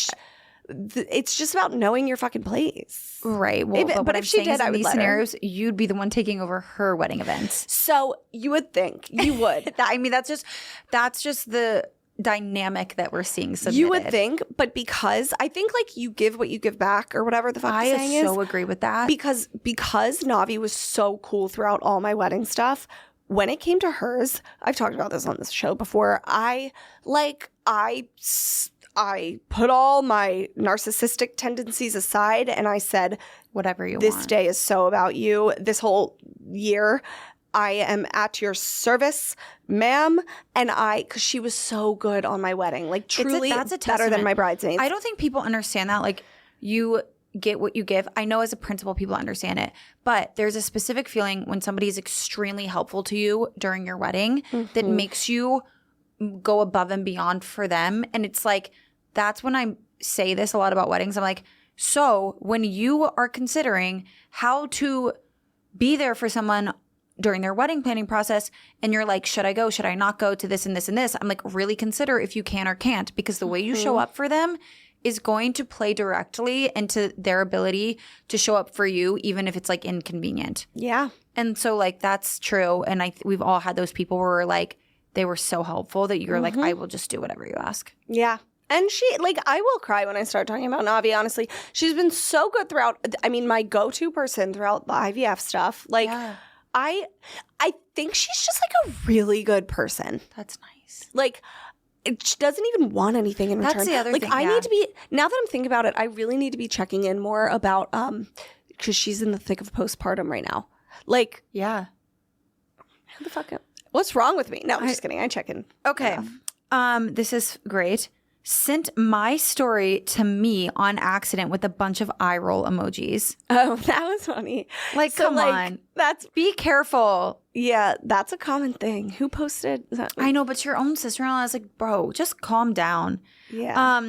it's just about knowing your fucking place. Right. Well, but if she did, I would let scenarios, you'd be the one taking over her wedding events. So you would think you would. I mean, that's just the dynamic that we're seeing submitted. You would think, but because I think like you give what you give back or whatever the fuck the saying is. I so agree with that. Because Navi was so cool throughout all my wedding stuff. When it came to hers, I've talked about this on this show before. I put all my narcissistic tendencies aside and I said, whatever you want. This day is so about you. This whole year, I am at your service, ma'am. And because she was so good on my wedding, like truly that's a better than my bridesmaids. I don't think people understand that. Like you get what you give. I know as a principal, people understand it, but there's a specific feeling when somebody is extremely helpful to you during your wedding that makes you go above and beyond for them. And it's like, that's when I say this a lot about weddings. I'm like, so when you are considering how to be there for someone during their wedding planning process and you're like, should I go? Should I not go to this and this and this? I'm like, really consider if you can or can't, because the way you show up for them is going to play directly into their ability to show up for you, even if it's like inconvenient. Yeah. And so like, that's true. And we've all had those people where we're like, they were so helpful that you're like, I will just do whatever you ask. Yeah. And she, like, I will cry when I start talking about Navi, honestly. She's been so good throughout, I mean, my go-to person throughout the IVF stuff. Like, I think she's just, like, a really good person. That's nice. Like, she doesn't even want anything in return. That's the other thing, I need to be, now that I'm thinking about it, I really need to be checking in more about, because she's in the thick of postpartum right now. Like, who the fuck, what's wrong with me? No, I'm just kidding. I check in. Okay. This is great. sent my story to me on accident with a bunch of eye roll emojis. Oh, that was funny. Like, So, come like, on. That's Be careful. yeah, that's a common thing. Who posted that? I know, but your own sister-in-law is like, bro, just calm down. Yeah.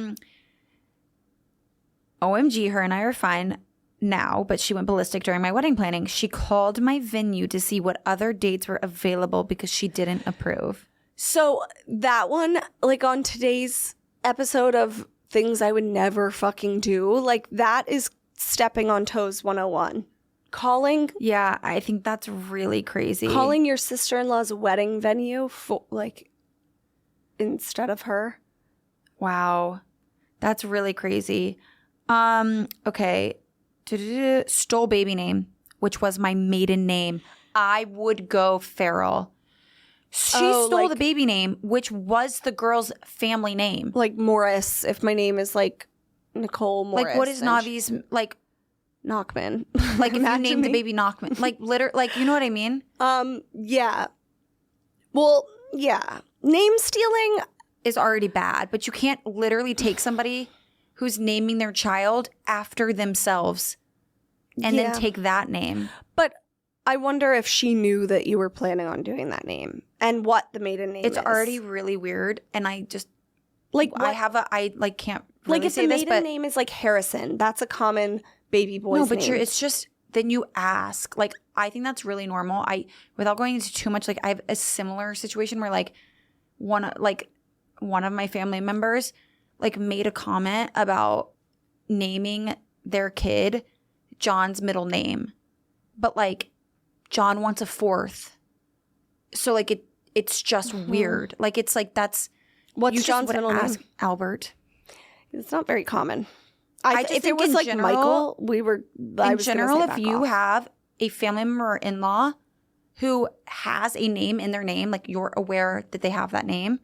OMG, her and I are fine now, but she went ballistic during my wedding planning. She called my venue to see what other dates were available because she didn't approve. So that one, like on today's episode of things I would never fucking do, like that is stepping on toes 101. Yeah, I think that's really crazy. Calling your sister-in-law's wedding venue for like instead of her. Wow. That's really crazy. Okay. Stole baby name, which was my maiden name. I would go feral. She stole the baby name, which was the girl's family name. Like Morris, if my name is like Nicole Morris. Like, what is Navi's, like, Knockman. like if you named the baby Knockman. Like, like, you know what I mean? Yeah. Well, yeah. Name stealing is already bad, but you can't literally take somebody who's naming their child after themselves and then take that name. But I wonder if she knew that you were planning on doing that name and what the maiden name is. It's already really weird, and I just like I can't really like if say the this, maiden but name is like Harrison, that's a common baby boy's name. No, but it's just then you ask. Like, I think that's really normal. Without going into too much, like I have a similar situation where like one of my family members like made a comment about naming their kid John's middle name, but like John wants a fourth, so like it's just weird. Like it's like that's what's John's middle name? Albert. It's not very common. If it was like general, Michael, in general, if you have a family member or in-law who has a name in their name, like you're aware that they have that name,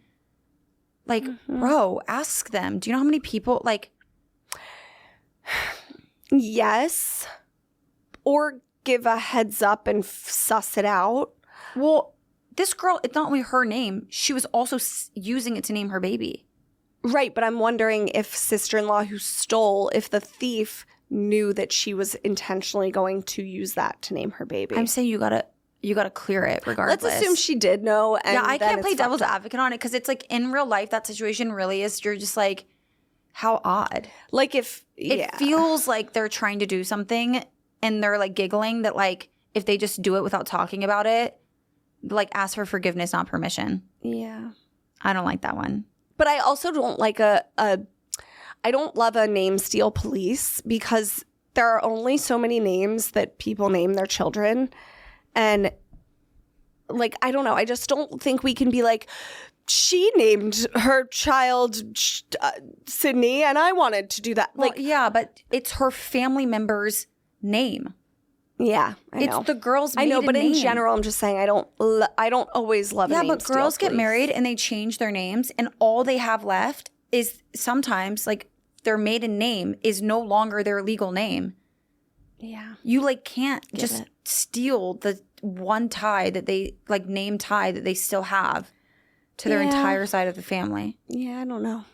like, bro, ask them. Do you know how many people, like... Yes. Or give a heads up and suss it out. Well, this girl, it's not only her name. She was also using it to name her baby. Right, but I'm wondering if sister-in-law who stole, if the thief knew that she was intentionally going to use that to name her baby. I'm saying you gotta clear it regardless. Let's assume she did know. And yeah, I can't play devil's advocate on it because it's like in real life that situation really is. You're just like, how odd. Like it feels like they're trying to do something and they're like giggling that like if they just do it without talking about it, like ask for forgiveness, not permission. Yeah, I don't like that one. But I also don't like I don't love a name steal police because there are only so many names that people name their children. And like, I don't know. I just don't think we can be like, she named her child Sydney and I wanted to do that. Well, like, yeah, but it's her family member's name. Yeah, I know. It's the girl's maiden I know, but name. in general, I'm just saying I don't always love a name Yeah, but girls steal get married and they change their names and all they have left is sometimes like their maiden name is no longer their legal name. Yeah. You like can't just steal the one tie that they like name tie that they still have to their entire side of the family. Yeah, I don't know.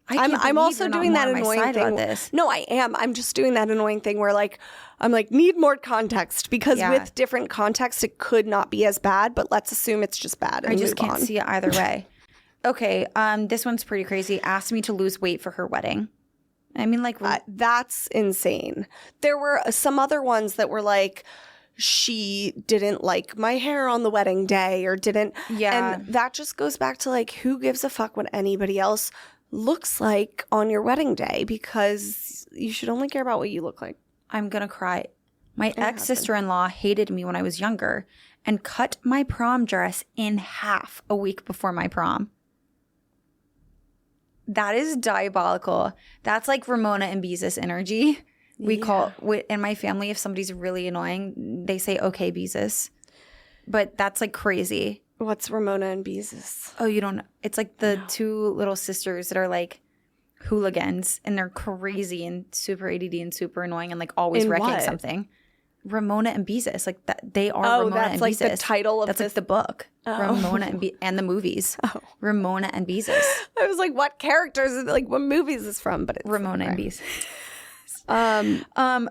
I'm also doing that annoying thing. No, I am. I'm just doing that annoying thing where like I'm like need more context because with different context it could not be as bad, but let's assume it's just bad. And I just can't see it either way. Okay, this one's pretty crazy. Asked me to lose weight for her wedding. I mean, like that's insane. There were some other ones that were like she didn't like my hair on the wedding day or didn't. Yeah, and that just goes back to like who gives a fuck what anybody else looks like on your wedding day because you should only care about what you look like. I'm gonna cry. My ex-sister-in-law hated me when I was younger and cut my prom dress in half a week before my prom. That is diabolical. That's like Ramona and Beezus energy. We call in my family if somebody's really annoying, they say okay Beezus. But that's like crazy. What's Ramona and Beezus? Oh, you don't know. It's like the two little sisters that are like hooligans and they're crazy and super ADD and super annoying and like always wrecking something. Ramona and Beezus. Like that, they are Oh, Ramona that's and like Beezus. the title of that's this. like the book. Oh. Ramona and the movies. Oh. Ramona and Beezus. I was like, what characters? Like, what movie is this from? But it's Ramona and Beezus.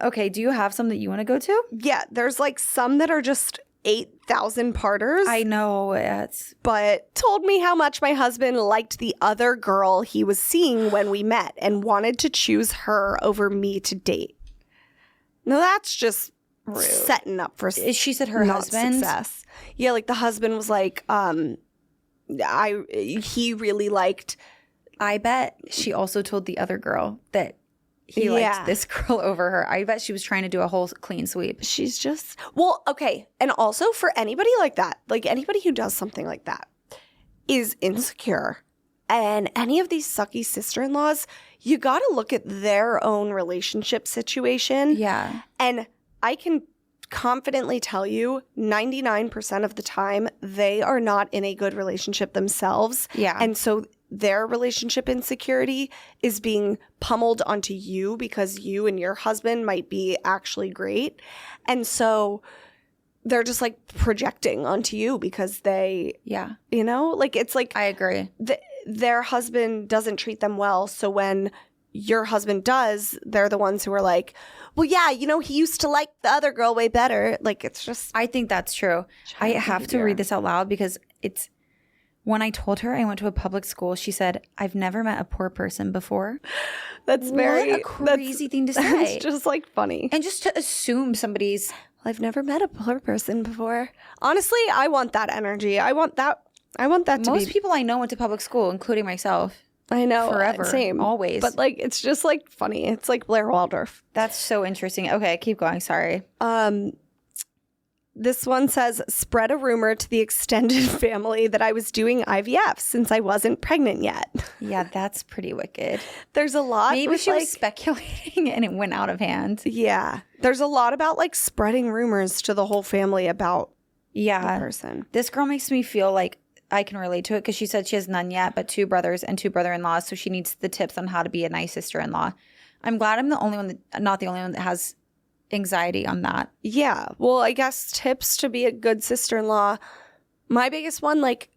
Okay, do you have some that you want to go to? Yeah, there's like some that are just 8,000 parters. I know. But told me how much my husband liked the other girl he was seeing when we met and wanted to choose her over me to date. No, that's just rude. Setting up for she said her husband success. Yeah, like the husband was like, he really liked. I bet she also told the other girl that he liked this girl over her. I bet she was trying to do a whole clean sweep. She's just, well, okay. And also for anybody like that, like anybody who does something like that is insecure. And any of these sucky sister-in-laws, you got to look at their own relationship situation. Yeah. And I can confidently tell you 99% of the time, they are not in a good relationship themselves. Yeah. And so their relationship insecurity is being pummeled onto you because you and your husband might be actually great. And so they're just like projecting onto you because they, you know, like it's like I agree. Their husband doesn't treat them well. So when your husband does, they're the ones who are like, well, yeah, you know, he used to like the other girl way better. Like it's just. I think that's true. I have to read this out loud because it's. When I told her I went to a public school, she said, I've never met a poor person before. That's very what a crazy thing to say. It's just like funny. And just to assume somebody's. I've never met a poor person before. Honestly, I want that energy. I want that to be. Most people I know went to public school, including myself. I know. Forever. Same. Always. But like, it's just like funny. It's like Blair Waldorf. That's so interesting. Okay, keep going. Sorry. This one says, spread a rumor to the extended family that I was doing IVF since I wasn't pregnant yet. Yeah, that's pretty wicked. There's a lot. Maybe she was speculating and it went out of hand. Yeah. There's a lot about like spreading rumors to the whole family about the person. This girl makes me feel like I can relate to it because she said she has none yet, but 2 brothers and 2 brother-in-laws. So she needs the tips on how to be a nice sister-in-law. I'm glad I'm the only one not the only one that has anxiety on that. Yeah. Well, I guess tips to be a good sister-in-law. My biggest one, like,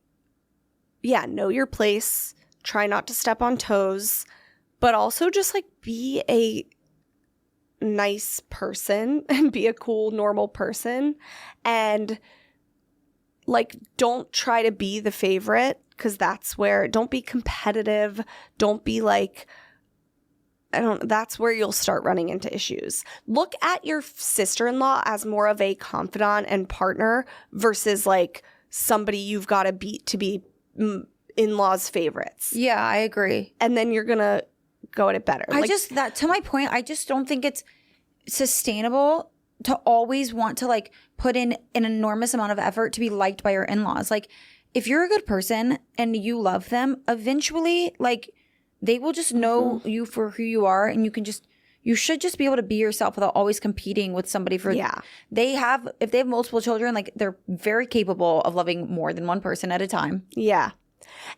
know your place. Try not to step on toes. But also just like be a nice person and be a cool, normal person. And like, don't try to be the favorite because that's where, don't be competitive. Don't be like, that's where you'll start running into issues. Look at your sister-in-law as more of a confidant and partner versus like somebody you've got to beat to be in-laws' favorites. Yeah, I agree. And then you're going to go at it better. To my point, I just don't think it's sustainable to always want to like put in an enormous amount of effort to be liked by your in-laws. Like if you're a good person and you love them, eventually like they will just know you for who you are, and you should just be able to be yourself without always competing with somebody for. Yeah. If they have multiple children, like they're very capable of loving more than one person at a time. Yeah.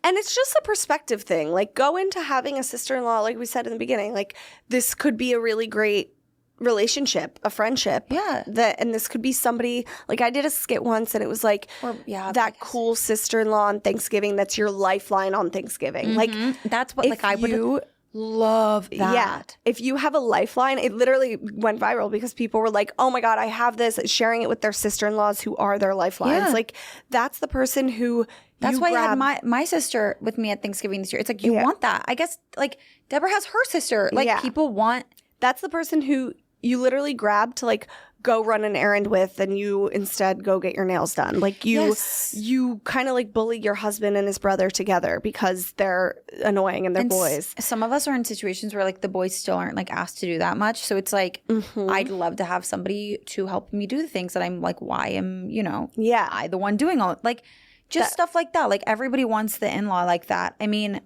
And it's just a perspective thing. Like go into having a sister-in-law, like we said in the beginning, like this could be a really great relationship, a friendship. Yeah. And this could be somebody, like I did a skit once and it was like that cool sister-in-law on Thanksgiving that's your lifeline on Thanksgiving. Mm-hmm. Like that's what like I would love that. Yeah. If you have a lifeline, it literally went viral because people were like, oh my God, I have this, sharing it with their sister-in-laws who are their lifelines. Yeah. Like that's the person who that's why I had my sister with me at Thanksgiving this year. It's like you want that. I guess like Deborah has her sister. Like people want. That's the person who you literally grab to like go run an errand with, and you instead go get your nails done. Like you kind of like bully your husband and his brother together because they're annoying and they're boys. Some of us are in situations where like the boys still aren't like asked to do that much. So it's like I'd love to have somebody to help me do the things that I'm like, why am I the one doing all like just stuff like that. Like everybody wants the in-law like that. I mean,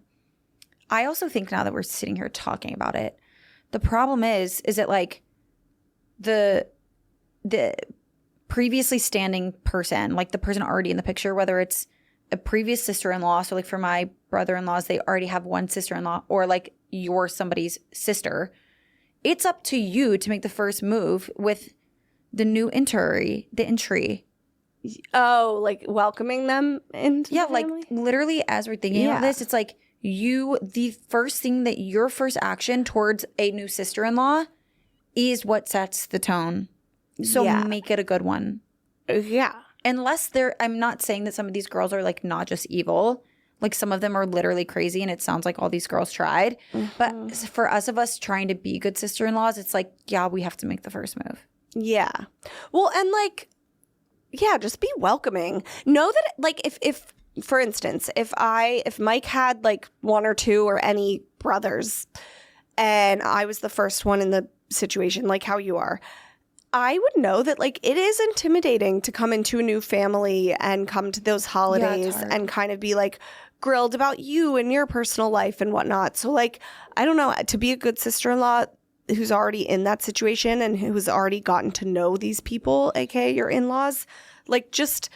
I also think now that we're sitting here talking about it, the problem is it like the previously standing person, like the person already in the picture, whether it's a previous sister-in-law, so like for my brother-in-laws, they already have one sister-in-law, or like you're somebody's sister, it's up to you to make the first move with the new entry. Oh, like welcoming them into the family? Like literally as we're thinking of this, it's like the first thing that your first action towards a new sister-in-law is what sets the tone. So make it a good one. Yeah. Unless I'm not saying that some of these girls are like not just evil. Like some of them are literally crazy and it sounds like all these girls tried. But for us trying to be good sister-in-laws, it's like, yeah, we have to make the first move. Yeah. Well, and like, yeah, just be welcoming. Know that like if for instance, if Mike had like one or two or any brothers and I was the first one in the situation, like how you are, I would know that like it is intimidating to come into a new family and come to those holidays and kind of be like grilled about you and your personal life and whatnot. So like, I don't know, to be a good sister-in-law who's already in that situation and who's already gotten to know these people, aka your in-laws, like just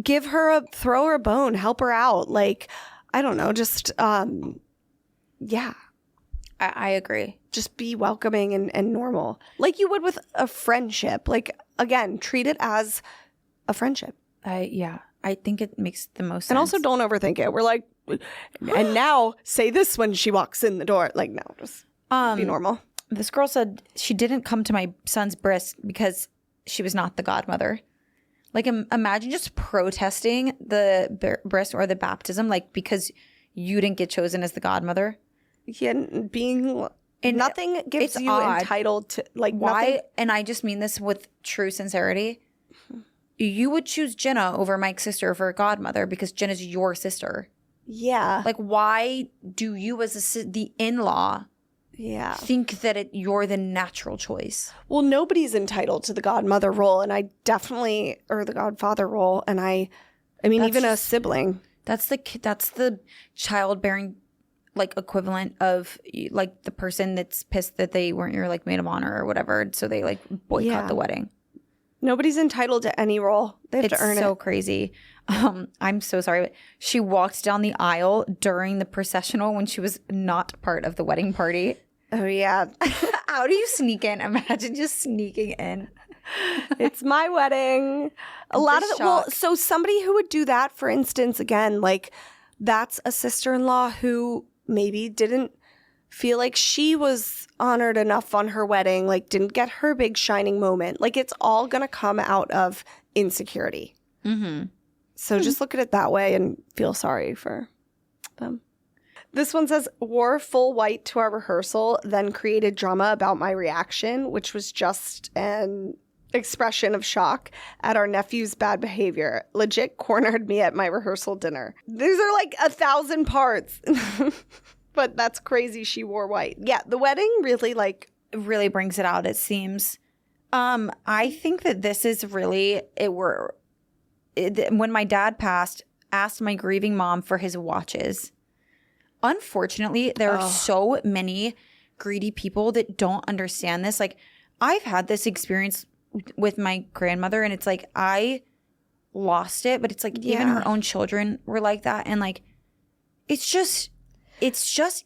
throw her a bone, help her out. Like, I don't know, just, yeah. I agree. Just be welcoming and normal. Like you would with a friendship. Like, again, treat it as a friendship. I think it makes the most sense. And also don't overthink it. We're like, and now say this when she walks in the door. Like, no, just be normal. This girl said she didn't come to my son's bris because she was not the godmother. Like, imagine just protesting the bris or the baptism, like, because you didn't get chosen as the godmother. Yeah, nothing gives you entitled to, like, why? Nothing. And I just mean this with true sincerity. You would choose Jenna over Mike's sister for a godmother because Jenna's your sister. Yeah. Like, why do you as the in-law think that you're the natural choice? Well, nobody's entitled to the godmother role, and I definitely, or the godfather role, and I mean, that's even a sibling. That's the childbearing, like, equivalent of, like, the person that's pissed that they weren't your, like, maid of honor or whatever, so they, like, boycott the wedding. Nobody's entitled to any role. They have to earn it. It's so crazy. I'm so sorry. But she walked down the aisle during the processional when she was not part of the wedding party. Oh, yeah. How do you sneak in? Imagine just sneaking in. It's my wedding. A lot of it. Well, so somebody who would do that, for instance, again, like that's a sister-in-law who maybe didn't feel like she was honored enough on her wedding, like didn't get her big shining moment. Like it's all going to come out of insecurity. Mm-hmm. So just look at it that way and feel sorry for them. This one says, wore full white to our rehearsal, then created drama about my reaction, which was just an expression of shock at our nephew's bad behavior. Legit cornered me at my rehearsal dinner. These are like 1,000 parts. But that's crazy she wore white. Yeah, the wedding really brings it out, it seems. I think that this is really, when my dad passed, asked my grieving mom for his watches. Unfortunately, there are so many greedy people that don't understand this. Like, I've had this experience with my grandmother, and it's like, I lost it, but it's like even her own children were like that. And like, it's just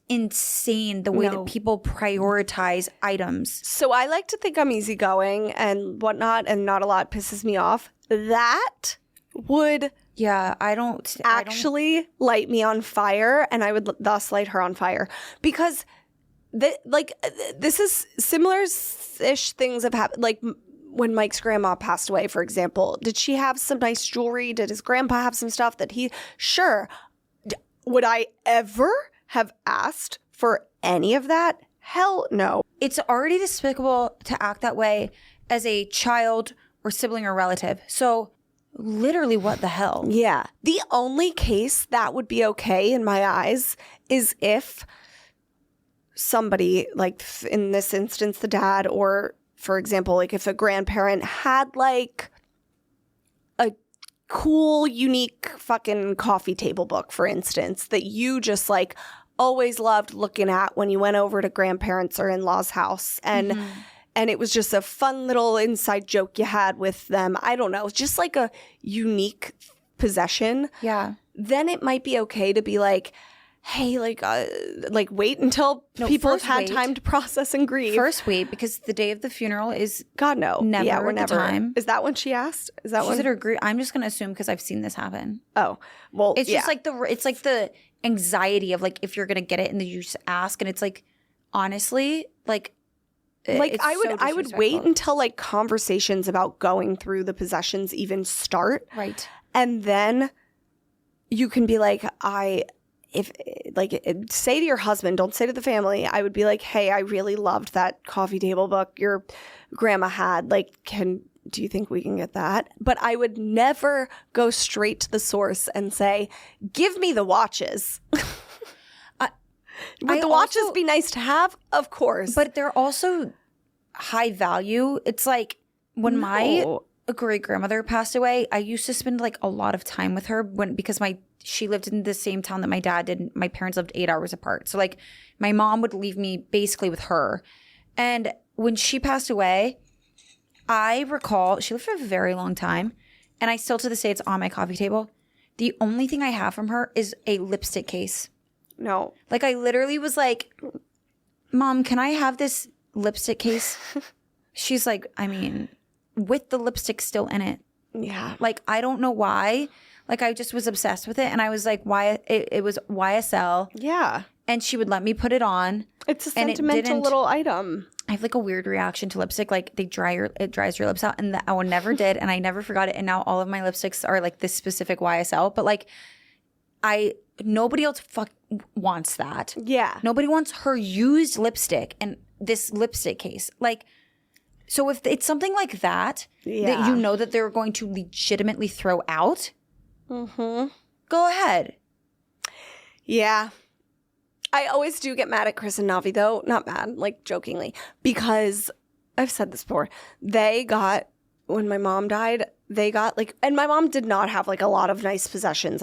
insane the way that people prioritize items. So I like to think I'm easygoing and whatnot, and not a lot pisses me off. That would I don't light me on fire, and I would thus light her on fire. Because this is similar-ish things have happened. Like when Mike's grandma passed away, for example, did she have some nice jewelry? Did his grandpa have some stuff that sure. Would I ever have asked for any of that? Hell no. It's already despicable to act that way as a child or sibling or relative. So literally, what the hell? Yeah. The only case that would be okay in my eyes is if somebody, like in this instance, the dad, or for example, like if a grandparent had like a cool, unique fucking coffee table book, for instance, that you just like always loved looking at when you went over to grandparents or in-laws' house. And and it was just a fun little inside joke you had with them. I don't know. Just like a unique possession. Yeah. Then it might be okay to be like, hey, wait until people have first had wait. time to process and grieve. First wait, because the day of the funeral is God, no. never Yeah, we're the never. time. Is that when she asked? Is that She when? said her agree. I'm just gonna assume because I've seen this happen. Oh, well, It's yeah. just like the anxiety of like if you're gonna get it and then you just ask, and it's like honestly like it's I would so wait disrespectful. until like conversations about going through the possessions even start, Right. and then you can be like, say to your husband, don't say to the family. I would be like, hey, I really loved that coffee table book your grandma had. Like, do you think we can get that? But I would never go straight to the source and say, give me the watches. Would the watches be nice to have? Of course. But they're also high value. It's like when my great grandmother passed away, I used to spend like a lot of time with her because she lived in the same town that my dad did. My parents lived 8 hours apart. So like my mom would leave me basically with her. And when she passed away, I recall she lived for a very long time. And I still to this day, it's on my coffee table. The only thing I have from her is a lipstick case. No. Like I literally was like, Mom, can I have this lipstick case? She's like, I mean, with the lipstick still in it. Yeah. Like, I don't know why. Like, I just was obsessed with it. And I was like, why? It was YSL. Yeah. And she would let me put it on. It's a sentimental little item. I have like a weird reaction to lipstick. Like, it dries your lips out. And I never did. And I never forgot it. And now all of my lipsticks are like this specific YSL. But like, nobody else wants that. Yeah. Nobody wants her used lipstick and this lipstick case. Like, so if it's something like that that you know that they're going to legitimately throw out, go ahead. Yeah. I always do get mad at Chris and Navi, though. Not mad, like jokingly, because I've said this before. When my mom died, and my mom did not have like a lot of nice possessions.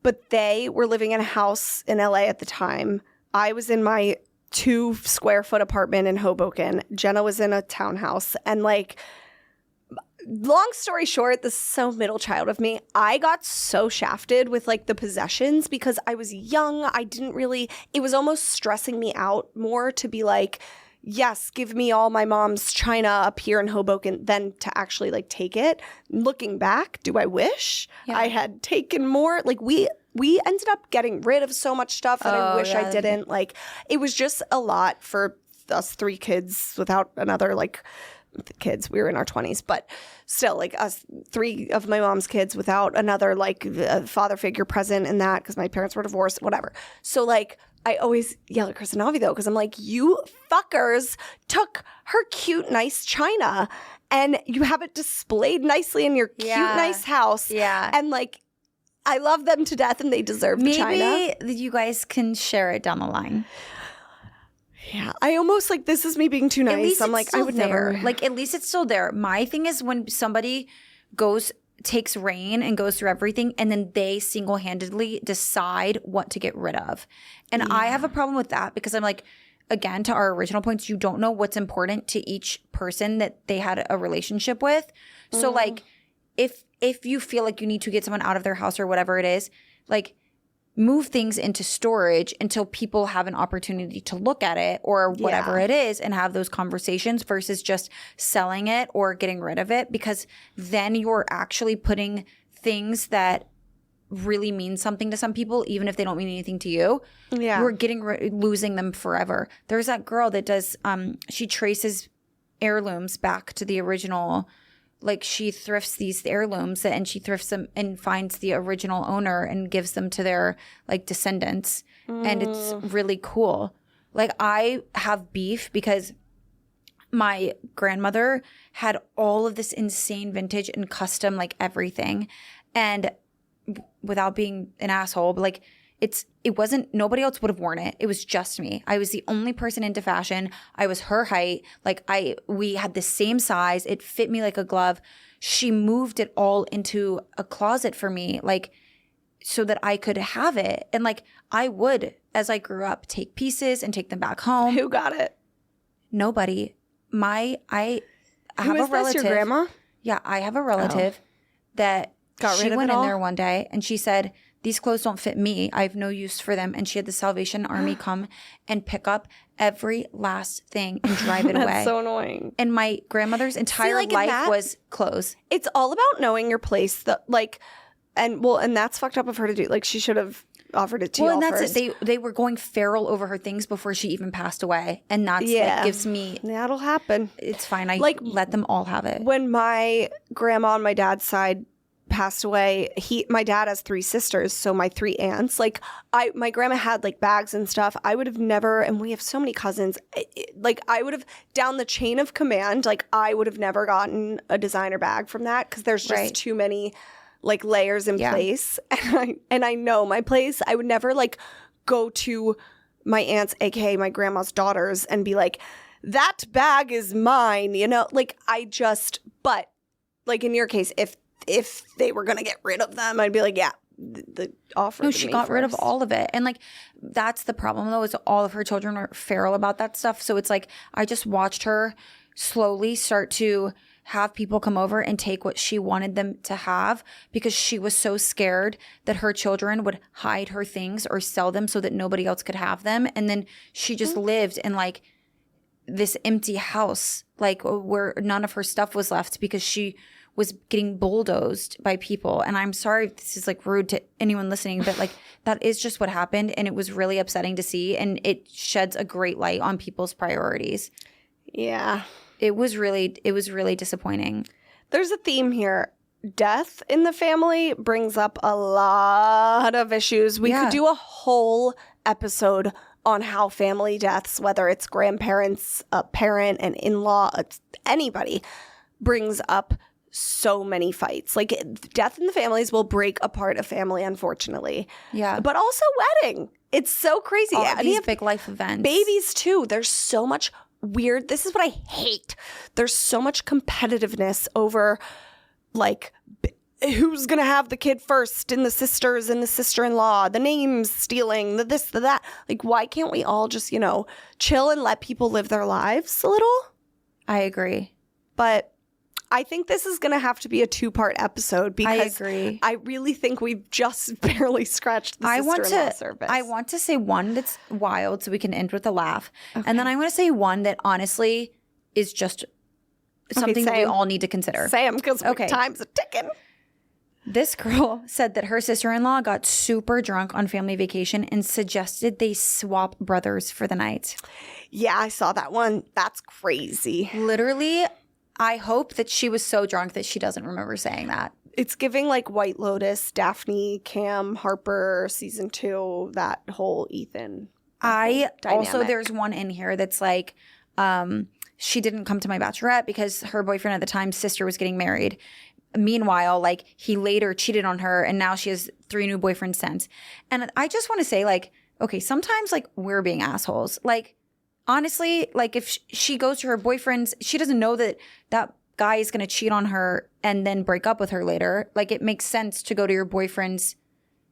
But they were living in a house in LA at the time. I was in my 2 square foot apartment in Hoboken. Jenna was in a townhouse. And like, long story short, this is so middle child of me. I got so shafted with like the possessions because I was young. It was almost stressing me out more to be like, yes, give me all my mom's china up here in Hoboken than to actually like take it. Looking back, do I wish I had taken more? Like we ended up getting rid of so much stuff that I wish I didn't. Like it was just a lot for us 3 kids without another like kids. We were in our 20s, but still like us 3 of my mom's kids without another like father figure present in that because my parents were divorced, whatever. So like I always yell at Chris and Navi though because I'm like, you fuckers took her cute, nice china and you have it displayed nicely in your cute, nice house. Yeah. And like, I love them to death and they deserve the china. Maybe you guys can share it down the line. Yeah. I almost like, this is me being too nice. I'm like, I would never. Like, at least it's still there. My thing is when somebody takes reign and goes through everything and then they single-handedly decide what to get rid of. And I have a problem with that because I'm like, again, to our original points, you don't know what's important to each person that they had a relationship with. So like, if you feel like you need to get someone out of their house or whatever it is, like move things into storage until people have an opportunity to look at it or whatever it is and have those conversations versus just selling it or getting rid of it, because then you're actually putting things that really mean something to some people, even if they don't mean anything to you. Yeah. You're losing them forever. There's that girl that does, she traces heirlooms back to the original. Like she thrifts these heirlooms and she thrifts them and finds the original owner and gives them to their like descendants. And it's really cool. Like I have beef because my grandmother had all of this insane vintage and custom like everything. And without being an asshole, but like it wasn't, nobody else would have worn it. It was just me. I was the only person into fashion. I was her height. Like we had the same size. It fit me like a glove. She moved it all into a closet for me, like so that I could have it. And like I would, as I grew up, take pieces and take them back home. Who got it? Nobody. I have a relative. Your grandma? Yeah, I have a relative that got rid of it all? She went in there one day and she said, these clothes don't fit me. I have no use for them. And she had the Salvation Army come and pick up every last thing and drive it away. That's so annoying. And my grandmother's entire life was clothes. It's all about knowing your place. And that's fucked up of her to do. Like, she should have offered it to you all and that's first. it. They were going feral over her things before she even passed away. And that's like gives me... That'll happen. It's fine. I let them all have it. When my grandma on my dad's side passed away, my dad has 3 sisters, so my 3 aunts, like my grandma had like bags and stuff. I would have never, and we have so many cousins, like I would have down the chain of command, like I would have never gotten a designer bag from that because there's just too many like layers in place. And I know my place. I would never like go to my aunts, aka my grandma's daughters, and be like, that bag is mine, you know? Like but like in your case, if they were going to get rid of them, I'd be like, yeah, the offer. No, she got rid of all of it. And like, that's the problem though, is all of her children are feral about that stuff. So it's like, I just watched her slowly start to have people come over and take what she wanted them to have because she was so scared that her children would hide her things or sell them so that nobody else could have them. And then she just lived in like this empty house, like where none of her stuff was left because she was getting bulldozed by people. And I'm sorry if this is like rude to anyone listening, but like that is just what happened. And it was really upsetting to see. And it sheds a great light on people's priorities. Yeah. It was really disappointing. There's a theme here. Death in the family brings up a lot of issues. We could do a whole episode on how family deaths, whether it's grandparents, a parent, an in-law, anybody, brings up so many fights. Like death in the families will break apart a family, unfortunately. Yeah. But also wedding. It's so crazy. All these big life events. Babies too. There's so much weird. This is what I hate. There's so much competitiveness over like who's going to have the kid first in the sisters and the sister-in-law, the names stealing, the this, the that. Like, why can't we all just, chill and let people live their lives a little? I agree. But I think this is going to have to be a 2-part episode because I agree. I really think we've just barely scratched the sister-in-law surface. I want to say one that's wild so we can end with a laugh. Okay. And then I want to say one that honestly is just something that we all need to consider. Sam, because time's a ticking. This girl said that her sister-in-law got super drunk on family vacation and suggested they swap brothers for the night. Yeah, I saw that one. That's crazy. Literally, I hope that she was so drunk that she doesn't remember saying that. It's giving like White Lotus, Daphne, Cam, Harper, season 2, that whole Ethan. Also, there's one in here that's like, she didn't come to my bachelorette because her boyfriend at the time's sister was getting married. Meanwhile, like he later cheated on her and now she has 3 new boyfriends since. And I just want to say like, okay, sometimes like we're being assholes. Like honestly, like if she goes to her boyfriend's, she doesn't know that that guy is going to cheat on her and then break up with her later. Like it makes sense to go to your boyfriend's,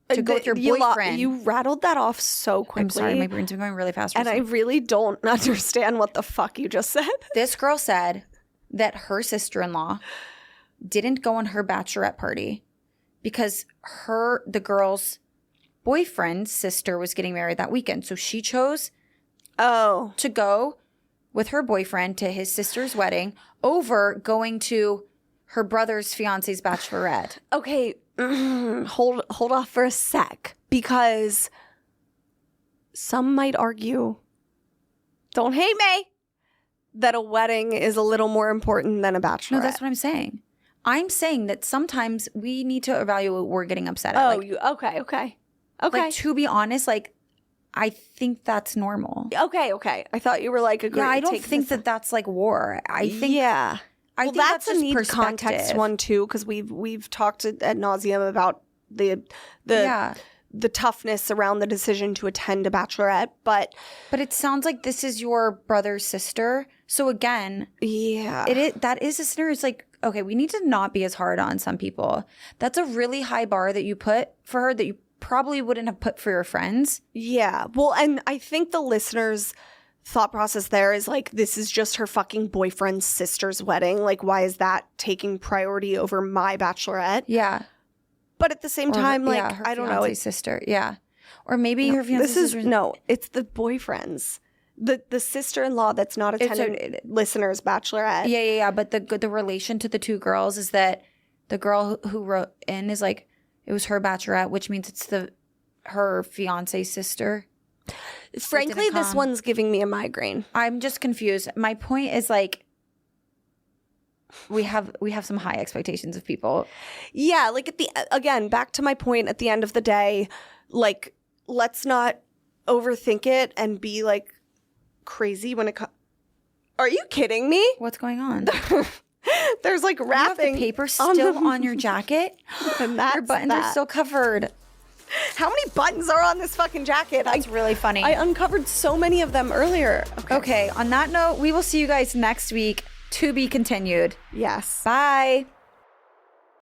go with your boyfriend. You rattled that off so quickly. I'm sorry, my brain's been going really fast. And I really don't understand what the fuck you just said. This girl said that her sister-in-law didn't go on her bachelorette party because the girl's boyfriend's sister was getting married that weekend. So she chose to go with her boyfriend to his sister's wedding over going to her brother's fiance's bachelorette. Okay, hold off for a sec, because some might argue, don't hate me, that a wedding is a little more important than a bachelorette. No, that's what I'm saying. I'm saying that sometimes we need to evaluate what we're getting upset at. Okay. Like, to be honest, like, I think that's normal. Okay. I thought you were like agreeing. Yeah, I don't think that that's like war. I think I think that's a just neat context one too, because we've talked ad nauseum about the toughness around the decision to attend a bachelorette, but it sounds like this is your brother's sister. So again, that is a scenario. It's like, okay, we need to not be as hard on some people. That's a really high bar that you put for her that you probably wouldn't have put for your friends. Yeah. Well, and I think the listeners' thought process there is like, this is just her fucking boyfriend's sister's wedding. Like, why is that taking priority over my bachelorette? Yeah. But at the same time, like, her I don't know. fiance's sister. Yeah. Or maybe her fiance's sister. No, it's the boyfriends. The sister-in-law that's not attending listeners' bachelorette. Yeah. But the relation to the two girls is that the girl who wrote in is like, it was her bachelorette, which means it's her fiance's sister. Frankly, this one's giving me a migraine. I'm just confused. My point is like, we have some high expectations of people. Yeah, like again, back to my point at the end of the day, like, let's not overthink it and be like crazy when it comes. Are you kidding me? What's going on? There's like wrapping. You have the paper still on your jacket? And that's your buttons are still covered. How many buttons are on this fucking jacket? That's really funny. I uncovered so many of them earlier. Okay, on that note, we will see you guys next week. To be continued. Yes. Bye.